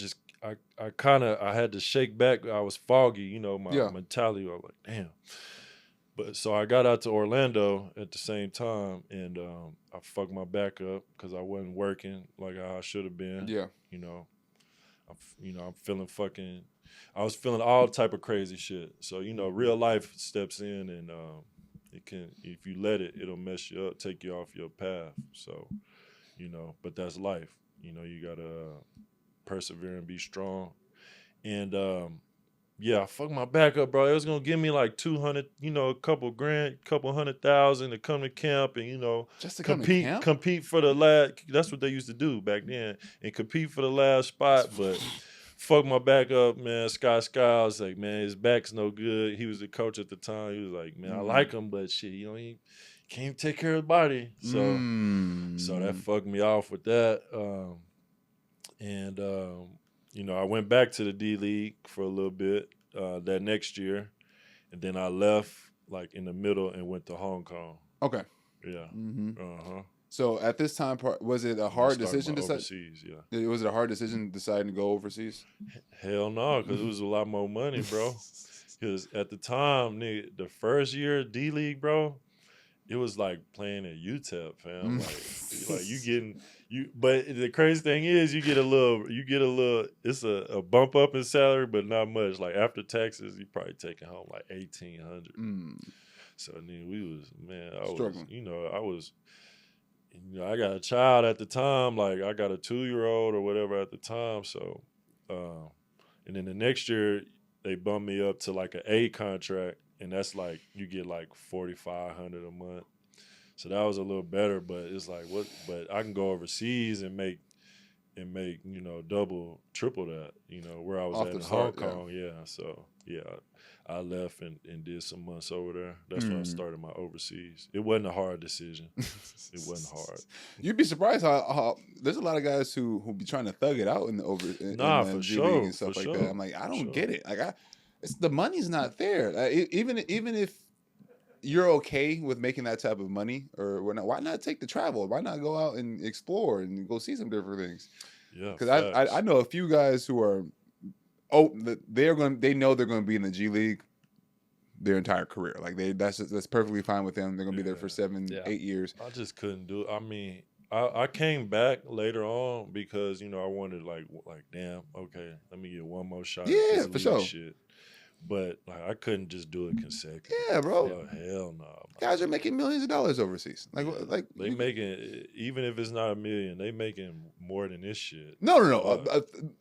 had to shake back. I was foggy, my mentality. I was like, damn. But so I got out to Orlando at the same time, and I fucked my back up because I wasn't working like I should have been. Yeah. I'm feeling fucking. I was feeling all type of crazy shit. So real life steps in, and it can, if you let it, it'll mess you up, take you off your path. So, but that's life. You know, you gotta persevere and be strong. And yeah, I fucked my back up, bro. It was gonna give me like 200, you know, a couple grand, couple $100,000 to come to camp and, you know, Just to compete for the last. That's what they used to do back then, and compete for the last spot. But fucked my back up, man. Scott Skiles was like, man, his back's no good. He was the coach at the time. He was like, man, I like him, but shit, you know, he can't take care of his body. So that fucked me off with that. You know, I went back to the D League for a little bit that next year, and then I left like in the middle and went to Hong Kong. Okay. Yeah. So at this time, was it a hard decision to decide? Overseas, yeah. Was it a hard decision deciding to go overseas? Hell no, because it was a lot more money, bro. Because at the time, nigga, the first year of D League, bro, it was like playing at UTEP, fam. Like you getting but the crazy thing is you get a little. It's a bump up in salary, but not much. Like after taxes, you probably taking home like $1,800. So then we was, man, I struggling. was, I got a child at the time. Like I got a 2-year-old or whatever at the time. So, and then the next year they bumped me up to like an A contract. And that's like you get like $4,500 a month, so that was a little better. But it's like what? But I can go overseas and make double, triple that. You know where I was at in Hong Kong. Yeah. So yeah, I left and did some months over there. That's when I started my overseas. It wasn't a hard decision. It wasn't hard. You'd be surprised how there's a lot of guys who be trying to thug it out in the for G sure, League and stuff like that. I'm like, I don't get it. Like the money's not there. Even if you're okay with making that type of money or whatnot, why not take the travel? Why not go out and explore and go see some different things? Yeah, because I know a few guys who are they know they're going to be in the G League their entire career. Like that's perfectly fine with them. They're going to be there for 7-8 years. I just couldn't do it. I mean, I came back later on because I wanted like damn, okay, let me get one more shot. Yeah, at for sure. Shit. But like I couldn't just do it consecutively. Yeah, bro. Hell no. Guys are making millions of dollars overseas. Like they making, even if it's not $1 million, they making more than this shit. No.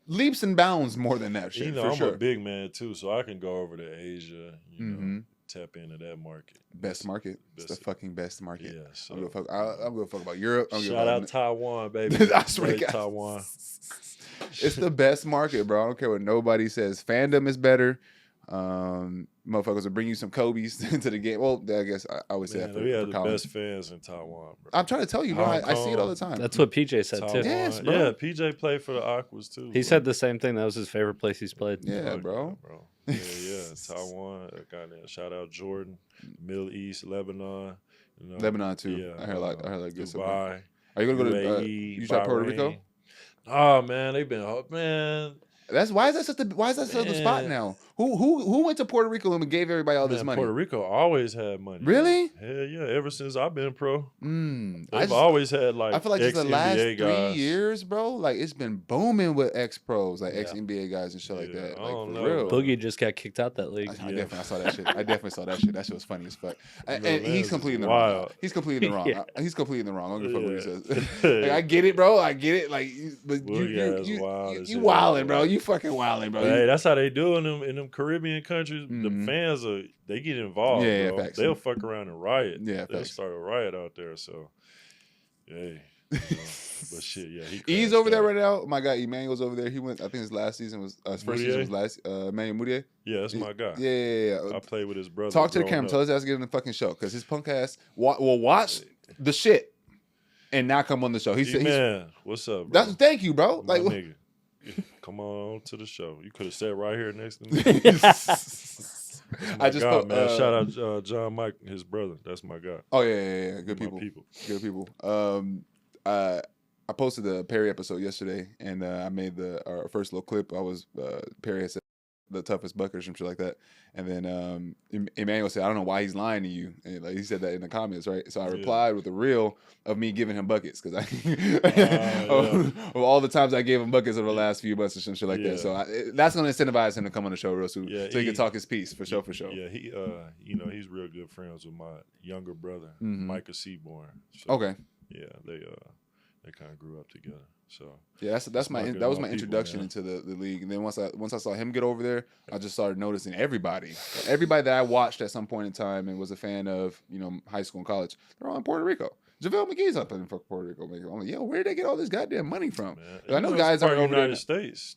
Leaps and bounds more than that shit. I'm a big man too, so I can go over to Asia. Tap into that market. Best market. It's the fucking best market. Yeah. So I'm gonna fuck about Europe. Shout out Taiwan, baby. I swear to God. Taiwan. It's the best market, bro. I don't care what nobody says. Fandom is better. Motherfuckers will bring you some Kobe's into the game. Well, I guess I would say that we have the best fans in Taiwan, bro. I'm trying to tell you, bro. I see it all the time. That's what PJ said Taiwan. too. Yes, bro. Yeah, PJ played for the Aquas too. He said the same thing. That was his favorite place he's played. Yeah, bro. Yeah. Taiwan. Shout out Jordan, Middle East, Lebanon. Lebanon too. Yeah, I heard like good stuff. Dubai. Are you gonna go to UAE, you try Puerto Rico? Oh man, they've been man. Why is that such a spot now? Who went to Puerto Rico and gave everybody all this money? Puerto Rico always had money. Really? Hell yeah! Ever since I've been pro, I've always had like. I feel like just the last 3 guys. years, bro. Like it's been booming with ex pros, like ex NBA guys and shit like that. I Like don't for know, real. Boogie just got kicked out that league. I definitely saw that shit. I definitely saw that shit. That shit was funny as fuck. And he's completely in the wrong. He's completely in the wrong. Yeah. He's completely in the wrong. I don't give a fuck what he says. Like, I get it, bro. I get it. Like, but you wilding, bro. You fucking wilding, bro. Hey, that's how they do in them Caribbean countries. The fans they get involved. Yeah, bro. They'll fuck around and riot. Yeah, they'll start a riot out there. So, hey, but shit, yeah. He's over there right now. My guy Emmanuel's over there. He went. I think his last season was his first season was last. Emmanuel Moutier. Yeah, that's my guy. Yeah. I played with his brother. Talk to the camera. Tell his ass to get in the fucking show because his punk ass will watch the shit and not come on the show. He said, "Man, what's up, bro? Thank you, bro. My like, nigga, come on to the show. You could have sat right here next to me." I just God, man. Shout out John Mike, his brother. That's my guy. Oh yeah. Good people. Good people. I posted the Perry episode yesterday, and I made our first little clip. Perry had said the toughest buckets and shit like that, and then Emmanuel said, "I don't know why he's lying to you." And he said that in the comments, right? So I replied with a reel of me giving him buckets because of all the times I gave him buckets over the last few months and some shit like that. So that's gonna incentivize him to come on the show real soon, so he can talk his piece for sure. Yeah, he he's real good friends with my younger brother, Micah Seaborn. So, okay. Yeah, they kind of grew up together. So yeah, that was my introduction into the league. And then once I saw him get over there, I just started noticing everybody that I watched at some point in time and was a fan of, high school and college, they're all in Puerto Rico. JaVale McGee's up in Puerto Rico. I'm like, yo, where did they get all this goddamn money from? I know guys are over the United there. States.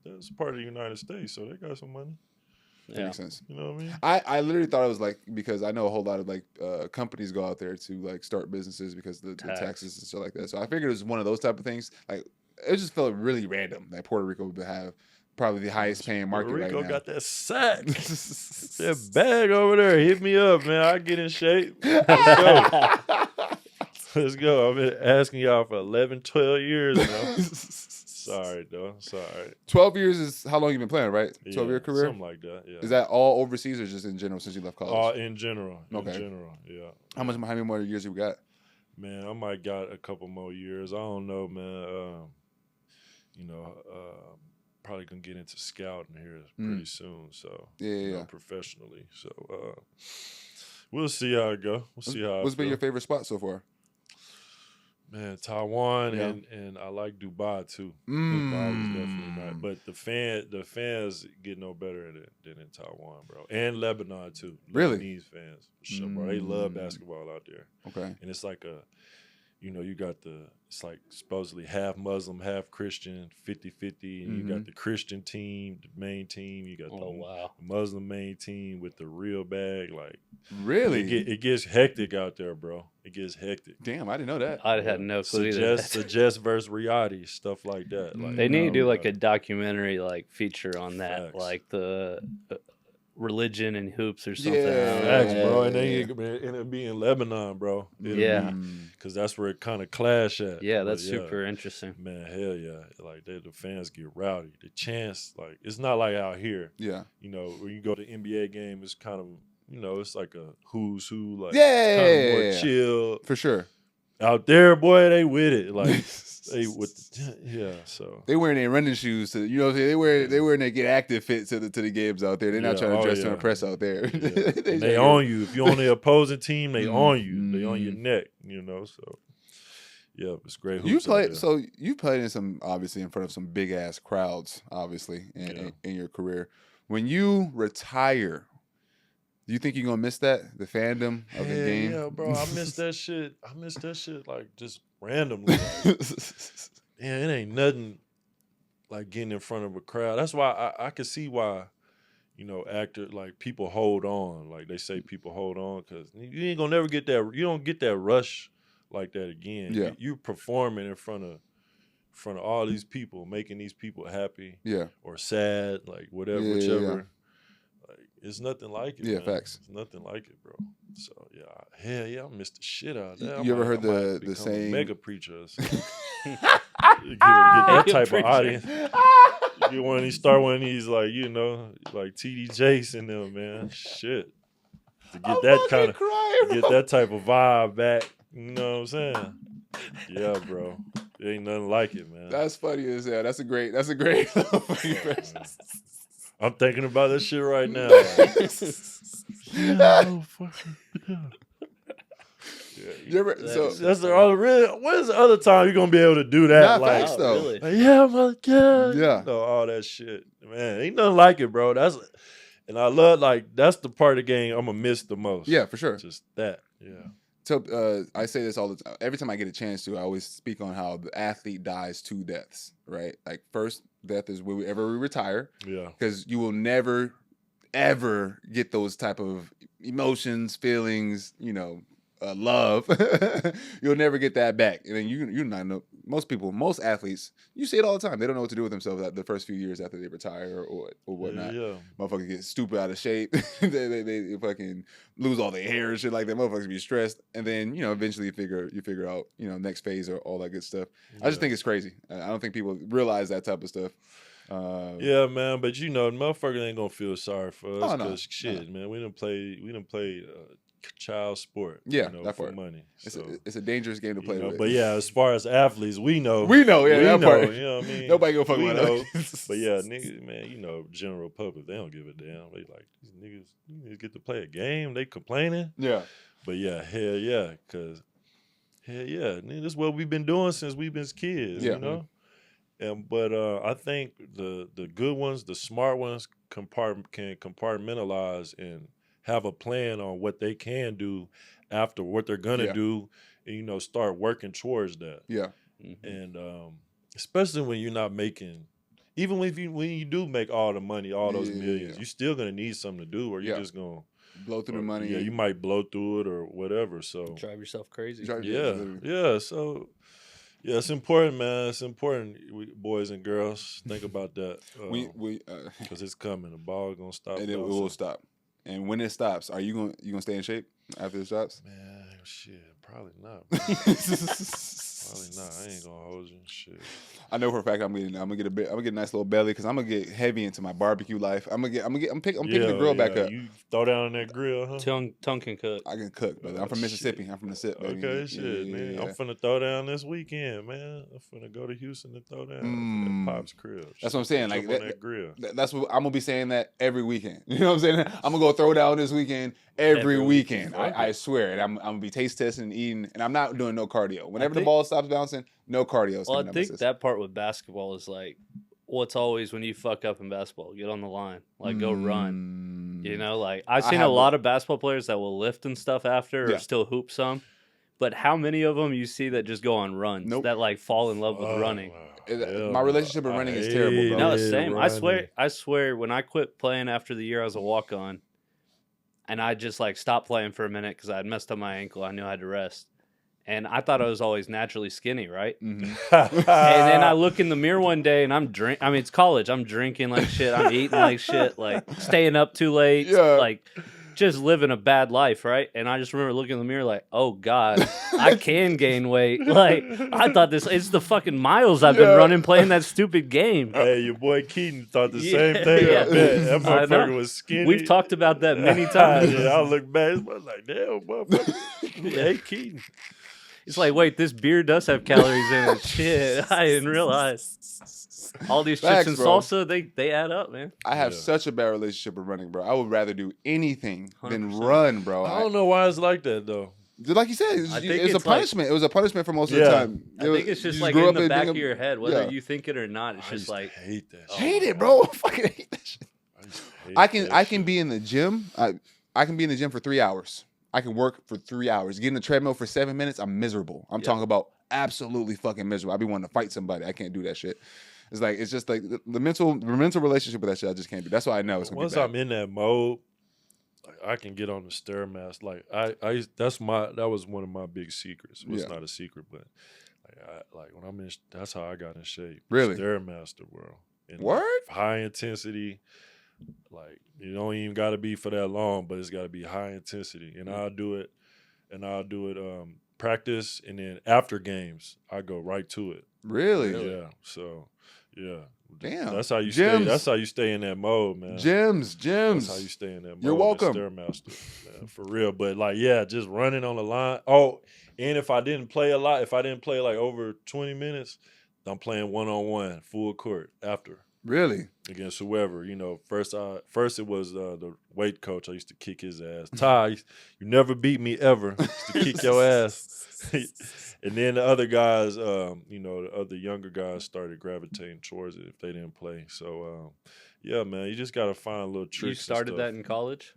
That's part of the United States, so they got some money. That makes sense. You know what I mean? I literally thought it was like, because I know a whole lot of like companies go out there to like start businesses because the taxes and stuff like that. So I figured it was one of those type of things. Like it just felt really random that Puerto Rico would have probably the highest paying market right now. Puerto Rico got that sack. That bag over there. Hit me up, man. I get in shape. Let's go. Let's go. I've been asking y'all for 11, 12 years now. Sorry, though. Sorry. 12 years is how long you've been playing, right? 12-year career? Something like that, yeah. Is that all overseas or just in general since you left college? In general. Okay. In general, yeah. How many more years you got? Man, I might got a couple more years. I don't know, man. Probably gonna get into scouting here pretty soon. So professionally. So we'll see how it go. What's been your favorite spot so far? Man, Taiwan and I like Dubai too. Dubai was definitely nice, but the fans get no better than in Taiwan, bro, and Lebanon too. Really, Lebanese fans, for sure, bro. They love basketball out there. Okay, and it's like you got it's like supposedly half Muslim, half Christian, 50-50, and you got the Christian team, the main team, you got the Muslim main team with the real bag. Like, really? It gets hectic out there, bro. It gets hectic. Damn, I didn't know that. I had no clue either. Suggest versus reality, stuff like that. Like, they need to do like a documentary like feature on that, Facts. like the religion and hoops or something. Facts, bro. And it'll be in Lebanon, bro. Because that's where it kind of clash at. Yeah, that's super interesting. Man, hell yeah. Like, the fans get rowdy. The chants, like, it's not like out here. Yeah. When you go to NBA game, it's kind of, it's like a who's who. Like, it's kind of more chill. For sure. Out there, boy, they with it. Like, so. They wearing their running shoes to, they wearing their get active fit to the games out there. They're not trying to dress to impress out there. Yeah. they on you. If you're on the opposing team, they on you. They on your neck, so. Yeah, it's great. You played obviously in front of some big ass crowds, obviously, in your career. When you retire, do you think you're gonna miss that? The fandom of the game? Yeah, bro. I miss that shit. Like, just randomly. Like, it ain't nothing like getting in front of a crowd. That's why I can see why, actors, like, people hold on. Like, they say people hold on because you ain't gonna never get that. You don't get that rush like that again. Yeah. You performing in front of all these people, making these people happy. Yeah. Or sad, like whichever. Yeah. Like, it's nothing like it. Yeah, man. facts. It's nothing like it, bro. So I missed the shit out of that. You ever heard the saying? Mega preacher. Get that type of audience. Start one of these like TD Jakes in them, man. Shit. To get that type of vibe back. You know what I'm saying? Yeah, bro. There ain't nothing like it, man. That's funny as hell. That's a great I'm thinking about that shit right now. That's the other. When's the other time you're gonna be able to do that? Not facts, though. Really? Like, yeah, my God. Yeah. All that shit, man. Ain't nothing like it, bro. And I love, like, that's the part of the game I'm gonna miss the most. Yeah, for sure. Just that. Yeah. So I say this all the time. Every time I get a chance to, I always speak on how the athlete dies two deaths, right? Like, first death is whenever we retire. Yeah. Because you will never, ever get those type of emotions, feelings, love. You'll never get that back. And then you not know, most athletes, you see it all the time. They don't know what to do with themselves the first few years after they retire or whatnot. Yeah. Motherfuckers get stupid out of shape. they fucking lose all their hair and shit like that. Motherfuckers be stressed. And then, eventually you figure out, next phase or all that good stuff. I just think it's crazy. I don't think people realize that type of stuff. Yeah, man, but the motherfucker ain't gonna feel sorry for us because man, we done played child sport. Yeah, that for money. It's a dangerous game to play with. But yeah, as far as athlees, we know. That part. You know what I mean? Nobody gonna fuck with us. But yeah, niggas, man, general public, they don't give a damn. They like, these niggas get to play a game. They complaining. Yeah. But yeah, hell yeah, because Hell yeah, this is what we've been doing since we've been kids. Yeah. You know. But I think the good ones, the smart ones, can compartmentalize and have a plan on what they can do after what they're gonna do, and start working towards that. Yeah. And especially when you're not making, even when you do make all the money, all those millions, you're still gonna need something to do, or you're just gonna blow through the money. Yeah, you might blow through it or whatever. So drive yourself crazy. Yeah. So. Yeah, it's important, man. It's important, boys and girls. Think about that. Because it's coming. The ball gonna stop. And it will stop. And when it stops, are you gonna stay in shape after it stops? Man, shit, probably not. Probably not. I ain't gonna hold you. Shit. I know for a fact I'm gonna get a nice little belly because I'm gonna get heavy into my barbecue life. I'm picking the grill back up. You throw down on that grill, huh? Tongue can cook. I can cook, brother. I'm from Mississippi. I'm from the SIP, baby. Okay, shit, man. I'm finna throw down this weekend, man. I'm finna go to Houston and throw down at Pop's crib. That's what I'm saying. Like that grill. That's what I'm gonna be saying that every weekend. You know what I'm saying? I'm gonna go throw down this weekend every weekend. I swear. And I'm gonna be taste testing and eating, and I'm not doing no cardio. Whenever the ball stops bouncing, no cardio. Well, I think that part with basketball is like what's always when you fuck up in basketball, get on the line, like go run. Like I've seen a lot of basketball players that will lift and stuff after or still hoop some. But how many of them you see that just go on runs that like fall in love with running? My relationship with running is terrible, bro. No, it's the same. I swear when I quit playing after the year I was a walk-on and I just like stopped playing for a minute because I had messed up my ankle. I knew I had to rest. And I thought I was always naturally skinny, right? Mm-hmm. And then I look in the mirror one day and it's college. I'm drinking like shit. I'm eating like shit, like staying up too late, like just living a bad life, right? And I just remember looking in the mirror like, oh God, I can gain weight. Like I thought it's the fucking miles I've been running playing that stupid game. Hey, your boy Keaton thought the same thing. Yeah. That motherfucker was skinny. We've talked about that many times. I look back, I was like, damn, motherfucker. Hey, Keaton. It's like, wait, this beer does have calories in it. Shit, I didn't realize. All these chips and salsa, they add up, man. I have such a bad relationship with running, bro. I would rather do anything 100%. Than run, bro. I don't know why it's like that, though. Like you said, it's a punishment. It was a punishment for most of the time. I think it's just like in the back of your head, whether you think it or not. It's just like hate that. Hate it, bro. I fucking hate that shit. I can be in the gym. I can be in the gym for 3 hours. I can work for 3 hours. Get in the treadmill for 7 minutes, I'm miserable. I'm talking about absolutely fucking miserable. I be wanting to fight somebody. I can't do that shit. It's just like the mental relationship with that shit. I just can't do. That's why I know it's gonna Once be bad. I'm in that mode, like I can get on the Stairmaster. Like that was one of my big secrets. Well, it's not a secret, but like when I'm in, that's how I got in shape. Really, Stairmaster, bro. Word? High intensity. Like you don't even got to be for that long, but it's got to be high intensity. And I'll do it practice, and then after games, I go right to it. Really? Yeah. So, yeah. Damn. That's how you stay. That's how you stay in that mode, man. Gyms. That's how you stay in that mode. You're welcome. Stairmaster, man, for real. But like, just running on the line. And if I didn't play a lot, if I didn't play like over 20 minutes, I'm playing 1-on-1, full court after. Really? Against whoever, First it was the weight coach. I used to kick his ass. Ty, you never beat me ever. I used to kick your ass. And then the other guys, the other younger guys started gravitating towards it if they didn't play. So, man, you just got to find little tricks. You started that in college?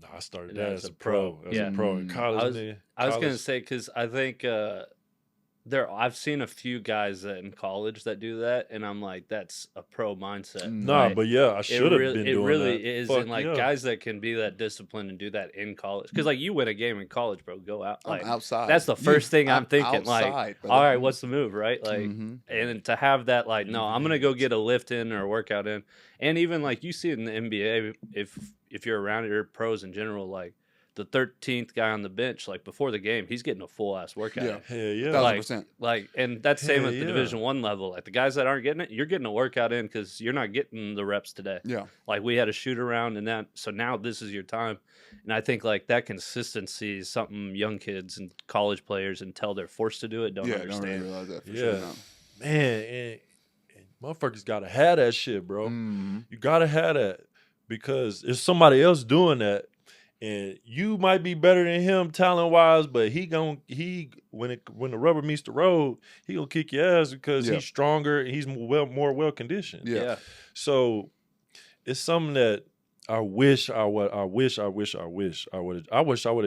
No, I started that as a pro. As a pro in college. I was going to say, because I think I've seen a few guys in college that do that, and I'm like, that's a pro mindset. Nah, right? But I should have been doing that. It really is, and like guys that can be that disciplined and do that in college. Because like you win a game in college, bro, go out. Like outside. That's the first thing I'm thinking. Outside, like, all right, what's the move, right? Like, and to have that, like, no, I'm gonna go get a lift in or a workout in, and even like you see it in the NBA, if you're around it, or pros in general, like. The 13th guy on the bench, like before the game, he's getting a full ass workout. Yeah, hell yeah, 1,000%. Like, and that's same at the Division I level. Like the guys that aren't getting it, you're getting a workout in because you're not getting the reps today. Yeah, like we had a shoot around and that, so now this is your time. And I think like that consistency is something young kids and college players until they're forced to do it don't understand. Don't really realize that for sure. Man, and motherfuckers gotta have that shit, bro. You gotta have that because if somebody else doing that. And you might be better than him talent wise, but when the rubber meets the road, he gonna kick your ass because he's stronger. He's more well conditioned. Yeah. So it's something that I wish I would have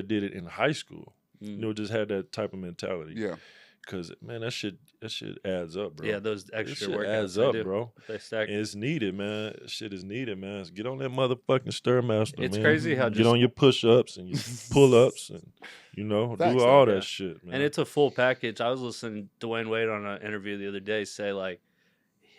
did it in high school. You know, just had that type of mentality. Yeah. Because man, that shit adds up, bro. Yeah, those extra workouts adds up, bro. They stack. And it's needed, man. Shit is needed, man. Get on that motherfucking Stairmaster, man. It's crazy how get on your push-ups and your pull-ups and Facts, do all yeah. that shit, man. And it's a full package. I was listening to Dwayne Wade on an interview the other day say like,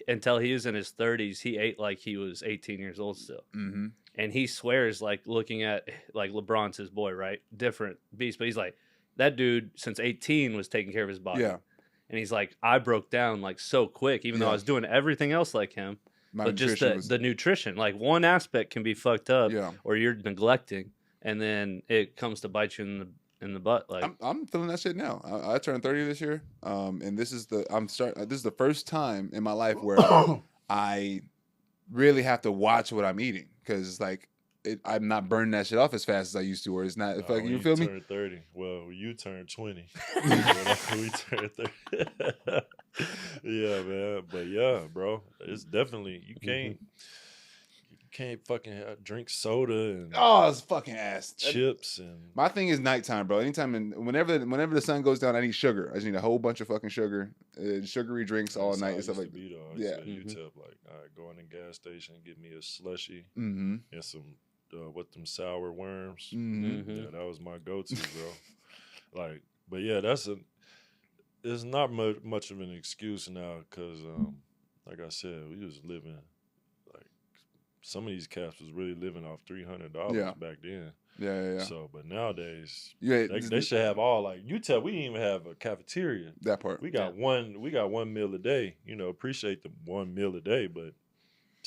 until he was in his 30s, he ate like he was 18 years old still. Mm-hmm. And he swears like looking at like LeBron's his boy, right? Different beast, but he's like that dude since 18 was taking care of his body. Yeah. And he's like, I broke down like so quick, even though I was doing everything else like him. But just the nutrition, like one aspect can be fucked up, or you're neglecting, and then it comes to bite you in the butt. Like I'm feeling that shit now. I turned 30 this year, and this is the first time in my life where I really have to watch what I'm eating because like I'm not burning that shit off as fast as I used to, or it's not. Like you feel me? Turned 30. Well, you turned 20. We turned 30. Yeah, man. But yeah, bro, it's definitely you can't fucking drink soda and it's fucking ass chips and my thing is nighttime, bro. Anytime whenever the sun goes down, I need sugar. I just need a whole bunch of fucking sugar, sugary drinks all night and stuff like that. Yeah, you tell like, all right, go in the gas station, get me a slushie and some with them sour worms. Yeah, that was my go-to, bro. Like, but yeah, it's not much of an excuse now because, like I said, we was living like some of these cats was really living off $300 back then. Yeah. So, but nowadays, they should have all like we didn't even have a cafeteria. That part. We got one meal a day. You know, appreciate the one meal a day, but.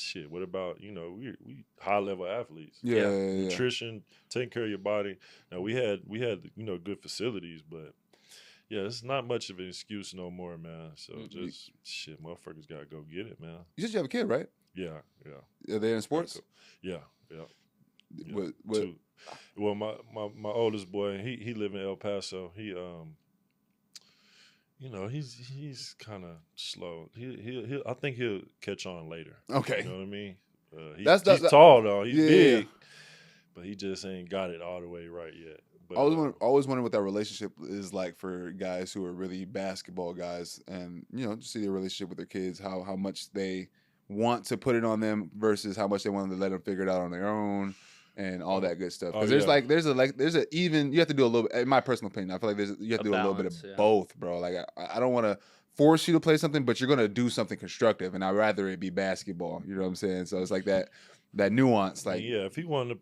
Shit, what about, we high level athletes. Nutrition, taking care of your body. Now we had good facilities, but yeah, it's not much of an excuse no more, man. So just shit, motherfuckers gotta go get it, man. You said you have a kid, right? Yeah. Are they in sports? Yeah. What? Well, my oldest boy, he live in El Paso. He he's kind of slow. I think he'll catch on later. Okay. You know what I mean? He's tall though. He's big, but he just ain't got it all the way right yet. But, I always wonder what that relationship is like for guys who are really basketball guys, and just see their relationship with their kids, how much they want to put it on them versus how much they want to let them figure it out on their own. And all that good stuff. Because you have to do a little bit, in my personal opinion, I feel like you have to do a little bit of both, bro. Like, I don't want to force you to play something, but you're going to do something constructive. And I'd rather it be basketball. You know what I'm saying? So it's like that nuance. Like, yeah, if he wanted to,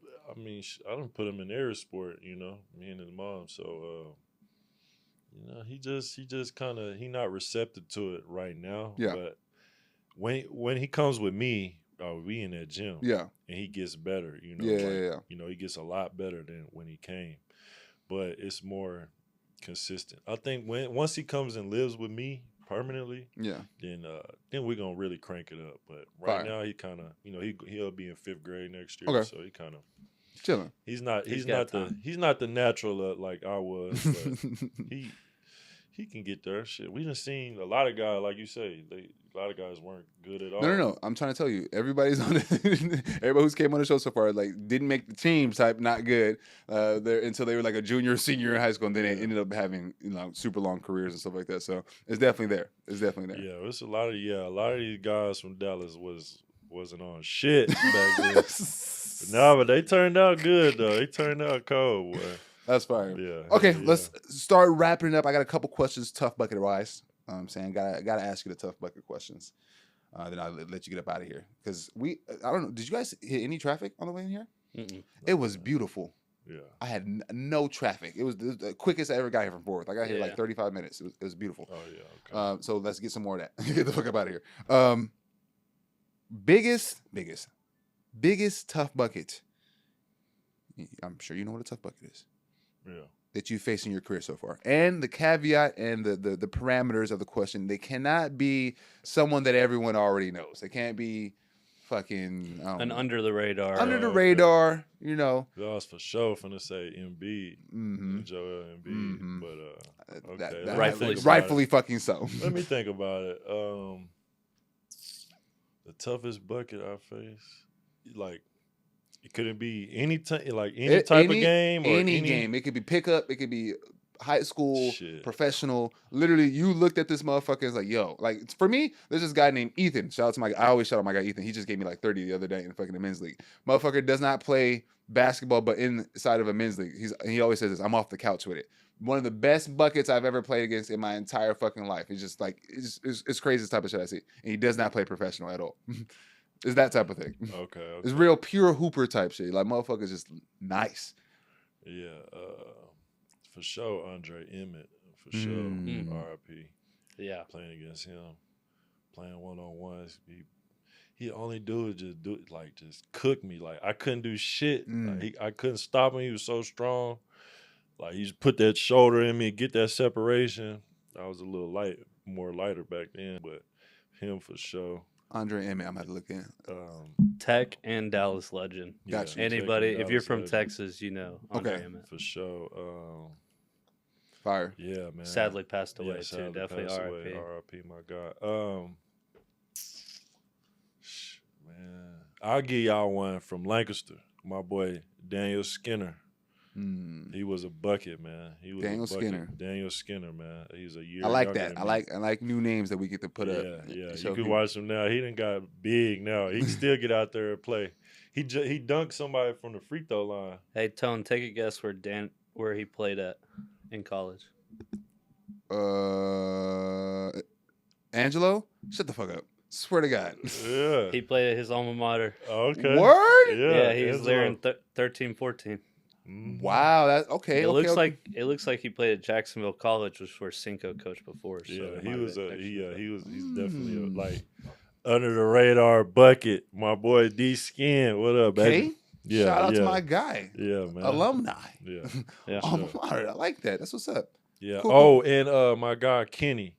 I don't put him in every sport, me and his mom. So, he just kind of, he not receptive to it right now. Yeah. But when he comes with me, we in that gym. Yeah. And he gets better, he gets a lot better than when he came. But it's more consistent. I think once he comes and lives with me permanently, then we're gonna really crank it up. But right now he kinda he'll be in 5th grade next year. Okay. So he kinda chilling. He's not the natural like I was, but he can get there. Shit. We done seen a lot of guys, like you say, a lot of guys weren't good at all. No. I'm trying to tell you, everybody's on everybody who's came on the show so far, like, didn't make the team type, not good, until they were like a junior or senior in high school, and then they ended up having, super long careers and stuff like that. So it's definitely there. Yeah, it's a lot of these guys from Dallas wasn't on shit back then. But they turned out good though. They turned out cold, boy. That's fine. Yeah. Okay, let's start wrapping it up. I got a couple questions, tough bucket wise. I'm saying, gotta ask you the tough bucket questions. Then I'll let you get up out of here. Because I don't know, did you guys hit any traffic on the way in here? Mm-mm. It was beautiful. Yeah. I had no traffic. It was the quickest I ever got here from Fort Worth. I got here like 35 minutes. It was beautiful. Oh, yeah. Okay. So let's get some more of that. Get the fuck up out of here. Biggest tough bucket. I'm sure you know what a tough bucket is. Yeah. That you face in your career so far. And the caveat and the parameters of the question, they cannot be someone that everyone already knows. They can't be fucking An under the radar. Under the radar, you know. I was for sure finna say Embiid, Joel Embiid, but okay, rightfully fucking so. Let me think about it. The toughest bucket I face, like it couldn't be any type of game or any game. It could be pickup. It could be high school, professional. Literally, you looked at this motherfucker and was like, yo, like for me, there's this guy named Ethan. Shout out to I always shout out my guy Ethan. He just gave me like 30 the other day in fucking the men's league. Motherfucker does not play basketball, but inside of a men's league. He always says this, I'm off the couch with it. One of the best buckets I've ever played against in my entire fucking life. It's just like, it's crazy this type of shit I see. And he does not play professional at all. It's that type of thing. Okay. It's real pure hooper type shit. Like motherfuckers just nice. Yeah, for sure, Andre Emmett. For sure, RIP. Yeah, playing against him, playing one-on-ones. He only just cook me. Like I couldn't do shit. Like, I couldn't stop him. He was so strong. Like he just put that shoulder in me, get that separation. I was a little more lighter back then, but him for sure. Andre Emmett, I'm gonna have to look in. Tech and Dallas legend. Gotcha. Anybody, if you're from Texas, you know Andre Emmett. For sure. Fire. Yeah, man. Sadly passed away too. Definitely RIP. RIP, my God. Man, I'll give y'all one from Lancaster. My boy Daniel Skinner. He was a bucket, man. He was Daniel Skinner. Daniel Skinner, man. He's a year. I like younger that. than I like new names that we get to put up. Yeah. You can watch him now. He done got big now. He can still get out there and play. He dunked somebody from the free throw line. Hey Tone, take a guess where he played at in college. Angelo? Shut the fuck up. Swear to God. Yeah. He played at his alma mater. Okay. Word? Yeah, he was there in 13-14. Wow, that's okay. It looks like he played at Jacksonville College, which where Cinco coached before. So yeah, he's definitely like under the radar bucket. My boy D Skin, what up, baby? Okay. Yeah, shout out to my guy. Yeah, man. Alumni. Yeah. Alma mater. I like that. That's what's up. Yeah. Cool. And my guy Kenny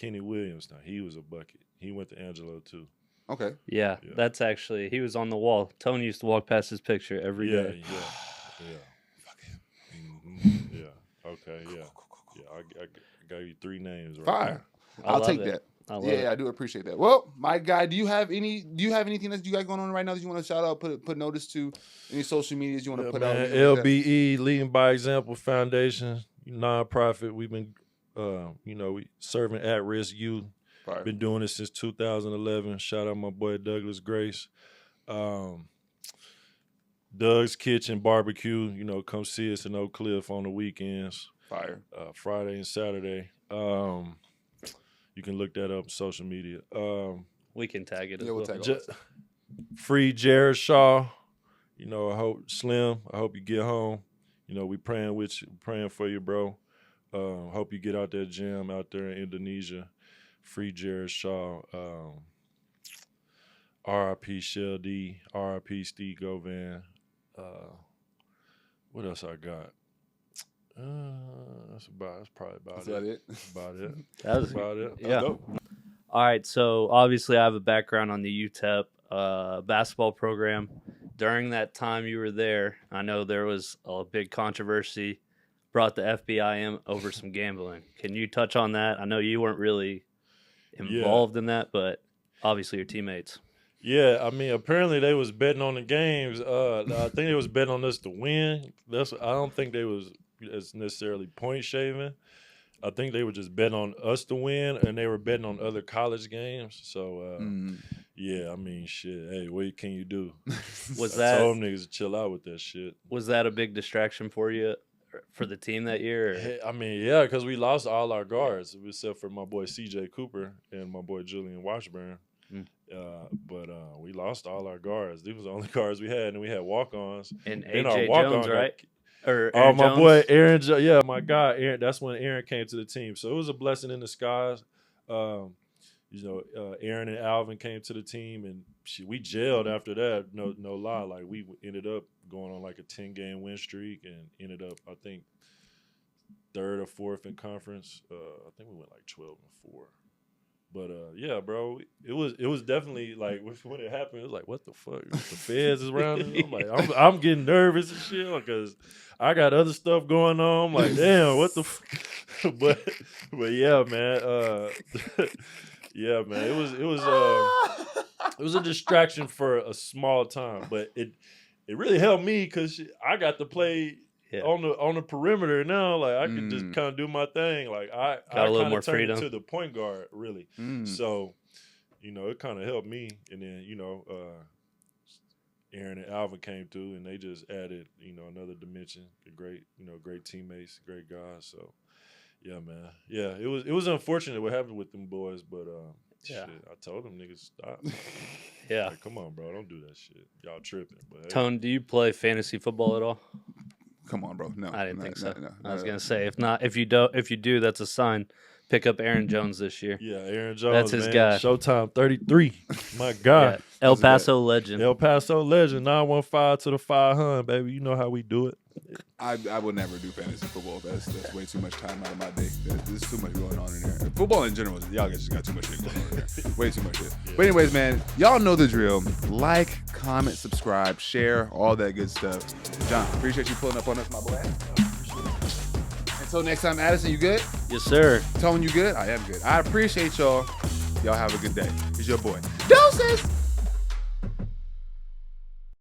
Williams. Now he was a bucket. He went to Angelo too. Okay. Yeah, that's actually he was on the wall. Tony used to walk past his picture every day. Yeah. Fuck him. Yeah. Okay. Yeah. Yeah. I gave you 3 names. Right Fire. now. I'll take that. I do appreciate that. Well, my guy, do you have anything that you got going on right now that you want to shout out, put notice to? Any social medias you want to put out? LBE, Leading by Example Foundation, nonprofit. We've been, we serving at-risk youth. Fire. Been doing it since 2011. Shout out my boy Douglas Grace. Doug's Kitchen Barbecue. Come see us in Oak Cliff on the weekends. Fire. Friday and Saturday. You can look that up on social media. We can tag it as we'll well. tag it. Free Jared Shaw. I hope Slim. I hope you get home. We praying with you, praying for you, bro. Hope you get out that gym out there in Indonesia. Free Jared Shaw. R.I.P. Shell D. R.I.P. Steve Govan. What else I got? That's probably about it. About it. That was about it. Yeah. All right. So obviously, I have a background on the UTEP basketball program. During that time you were there, I know there was a big controversy. Brought the FBI in over some gambling. Can you touch on that? I know you weren't really involved in that, but obviously your teammates. Yeah, I mean, apparently they was betting on the games. I think they was betting on us to win. I don't think they was as necessarily point shaving. I think they were just betting on us to win, and they were betting on other college games. So, yeah, I mean, shit. Hey, what can you do? I told them niggas to chill out with that shit. Was that a big distraction for you, for the team that year? Or? I mean, yeah, because we lost all our guards, except for my boy C.J. Cooper and my boy Julian Washburn. But we lost all our guards. These was the only guards we had, and we had walk-ons. And A.J. Jones, right? Or Aaron Jones? Boy Aaron. Yeah, my guy Aaron. That's when Aaron came to the team. So it was a blessing in disguise. Aaron and Alvin came to the team, and we jailed after that. No lie. Like we ended up going on like a 10-game win streak, and ended up I think 3rd or 4th in conference. I think we went like 12-4. But yeah, bro, it was definitely like when it happened, it was like, what the fuck? The feds is around us. I'm like, I'm getting nervous and shit because I got other stuff going on. I'm like, damn, what the but yeah, man. Yeah, man. It was a distraction for a small time, but it really helped me because I got to play on the perimeter now. Like I could just kind of do my thing. Like I got a little more turned freedom into the point guard really. So, it kind of helped me. And then Aaron and Alvin came through, and they just added another dimension. Great teammates, great guys. So yeah, man. Yeah, it was unfortunate what happened with them boys, but shit, I told them niggas stop. Yeah, like, come on, bro, don't do that shit. Y'all tripping. But Tone, do you play fantasy football at all? Come on, bro. No, I didn't think so. No, I was gonna say if you do, that's a sign. Pick up Aaron Jones this year. Yeah, Aaron Jones. That's his man. guy. Showtime 33. My God. Yeah. El Paso legend. El Paso legend. 915 to the 500, baby. You know how we do it. I would never do fantasy football. That's way too much time out of my day. There's too much going on in there. Football in general, y'all just got too much shit going on in there. Way too much shit. Yeah. But anyways, man, y'all know the drill. Like, comment, subscribe, share, all that good stuff. John, appreciate you pulling up on us, my boy. Until next time, Addison, you good? Yes, sir. Tone, you good? I am good. I appreciate y'all. Y'all have a good day. It's your boy. Doses!